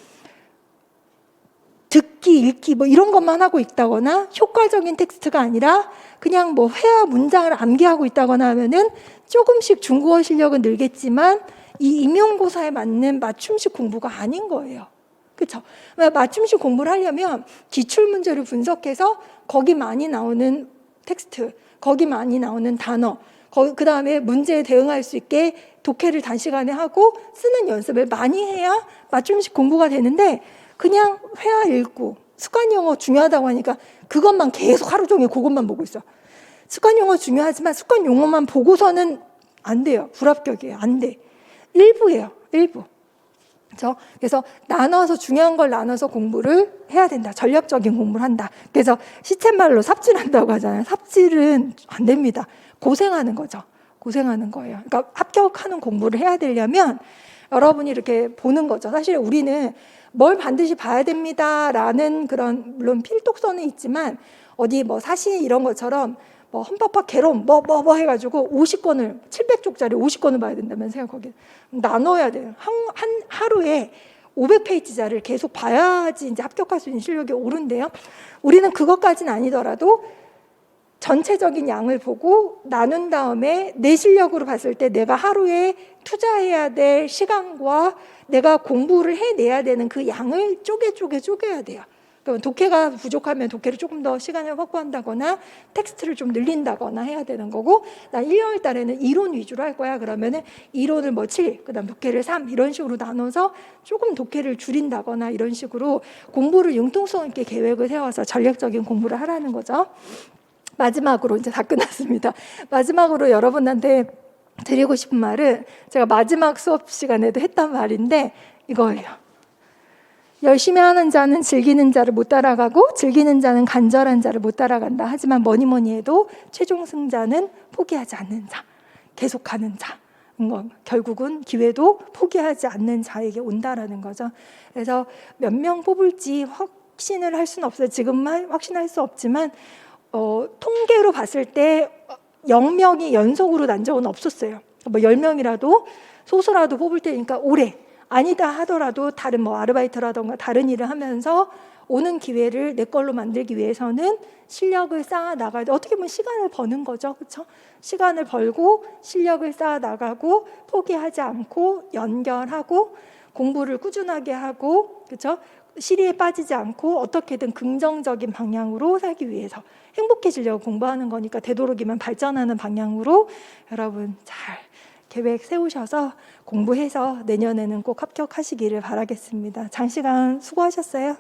듣기, 읽기 뭐 이런 것만 하고 있다거나 효과적인 텍스트가 아니라 그냥 뭐 회화 문장을 암기하고 있다거나 하면은 조금씩 중국어 실력은 늘겠지만 이 임용고사에 맞는 맞춤식 공부가 아닌 거예요. 그렇죠? 맞춤식 공부를 하려면 기출 문제를 분석해서 거기 많이 나오는 텍스트, 거기 많이 나오는 단어, 그 다음에 문제에 대응할 수 있게 독해를 단시간에 하고 쓰는 연습을 많이 해야 맞춤식 공부가 되는데, 그냥 회화 읽고 습관 영어 중요하다고 하니까 그것만 계속 하루 종일 그것만 보고 있어. 습관 영어 중요하지만 습관 용어만 보고서는 안 돼요. 불합격이에요. 안 돼. 일부예요. 일부. 그래서 나눠서 중요한 걸 나눠서 공부를 해야 된다. 전략적인 공부를 한다. 그래서 시쳇말로 삽질한다고 하잖아요. 삽질은 안 됩니다. 고생하는 거죠. 고생하는 거예요. 그러니까 합격하는 공부를 해야 되려면 여러분이 이렇게 보는 거죠. 사실 우리는 뭘 반드시 봐야 됩니다라는 그런 물론 필독서는 있지만 어디 뭐 사실 이런 것처럼 뭐 헌법학 개론 뭐 해가지고 50권을 700쪽짜리 50권을 봐야 된다면서요. 거기 나눠야 돼요. 하루에 500페이지짜리를 계속 봐야지 이제 합격할 수 있는 실력이 오른대요. 우리는 그것까지는 아니더라도 전체적인 양을 보고 나눈 다음에 내 실력으로 봤을 때 내가 하루에 투자해야 될 시간과 내가 공부를 해내야 되는 그 양을 쪼개야 돼요. 그러면 독해가 부족하면 독해를 조금 더 시간을 확보한다거나 텍스트를 좀 늘린다거나 해야 되는 거고, 난 1월 달에는 이론 위주로 할 거야. 그러면은 이론을 뭐 7, 그다음 독해를 3 이런 식으로 나눠서 조금 독해를 줄인다거나 이런 식으로 공부를 융통성 있게 계획을 세워서 전략적인 공부를 하라는 거죠. 마지막으로 이제 다 끝났습니다. 마지막으로 여러분한테 드리고 싶은 말은 제가 마지막 수업 시간에도 했던 말인데 이거예요. 열심히 하는 자는 즐기는 자를 못 따라가고 즐기는 자는 간절한 자를 못 따라간다. 하지만 뭐니 해도 최종 승자는 포기하지 않는 자, 계속하는 자. 결국은 기회도 포기하지 않는 자에게 온다라는 거죠. 그래서 몇 명 뽑을지 확신을 할 수는 없어요. 지금만 확신할 수 없지만 통계로 봤을 때 0명이 연속으로 난 적은 없었어요. 뭐 10명이라도 소수라도 뽑을 때니까 올해 아니다 하더라도 다른 뭐 아르바이트라던가 다른 일을 하면서 오는 기회를 내 걸로 만들기 위해서는 실력을 쌓아 나가야 돼. 어떻게 보면 시간을 버는 거죠. 그렇죠? 시간을 벌고 실력을 쌓아 나가고 포기하지 않고 연결하고 공부를 꾸준하게 하고 그렇죠? 시리에 빠지지 않고 어떻게든 긍정적인 방향으로 살기 위해서 행복해지려고 공부하는 거니까 되도록이면 발전하는 방향으로 여러분 잘 계획 세우셔서 공부해서 내년에는 꼭 합격하시기를 바라겠습니다. 장시간 수고하셨어요.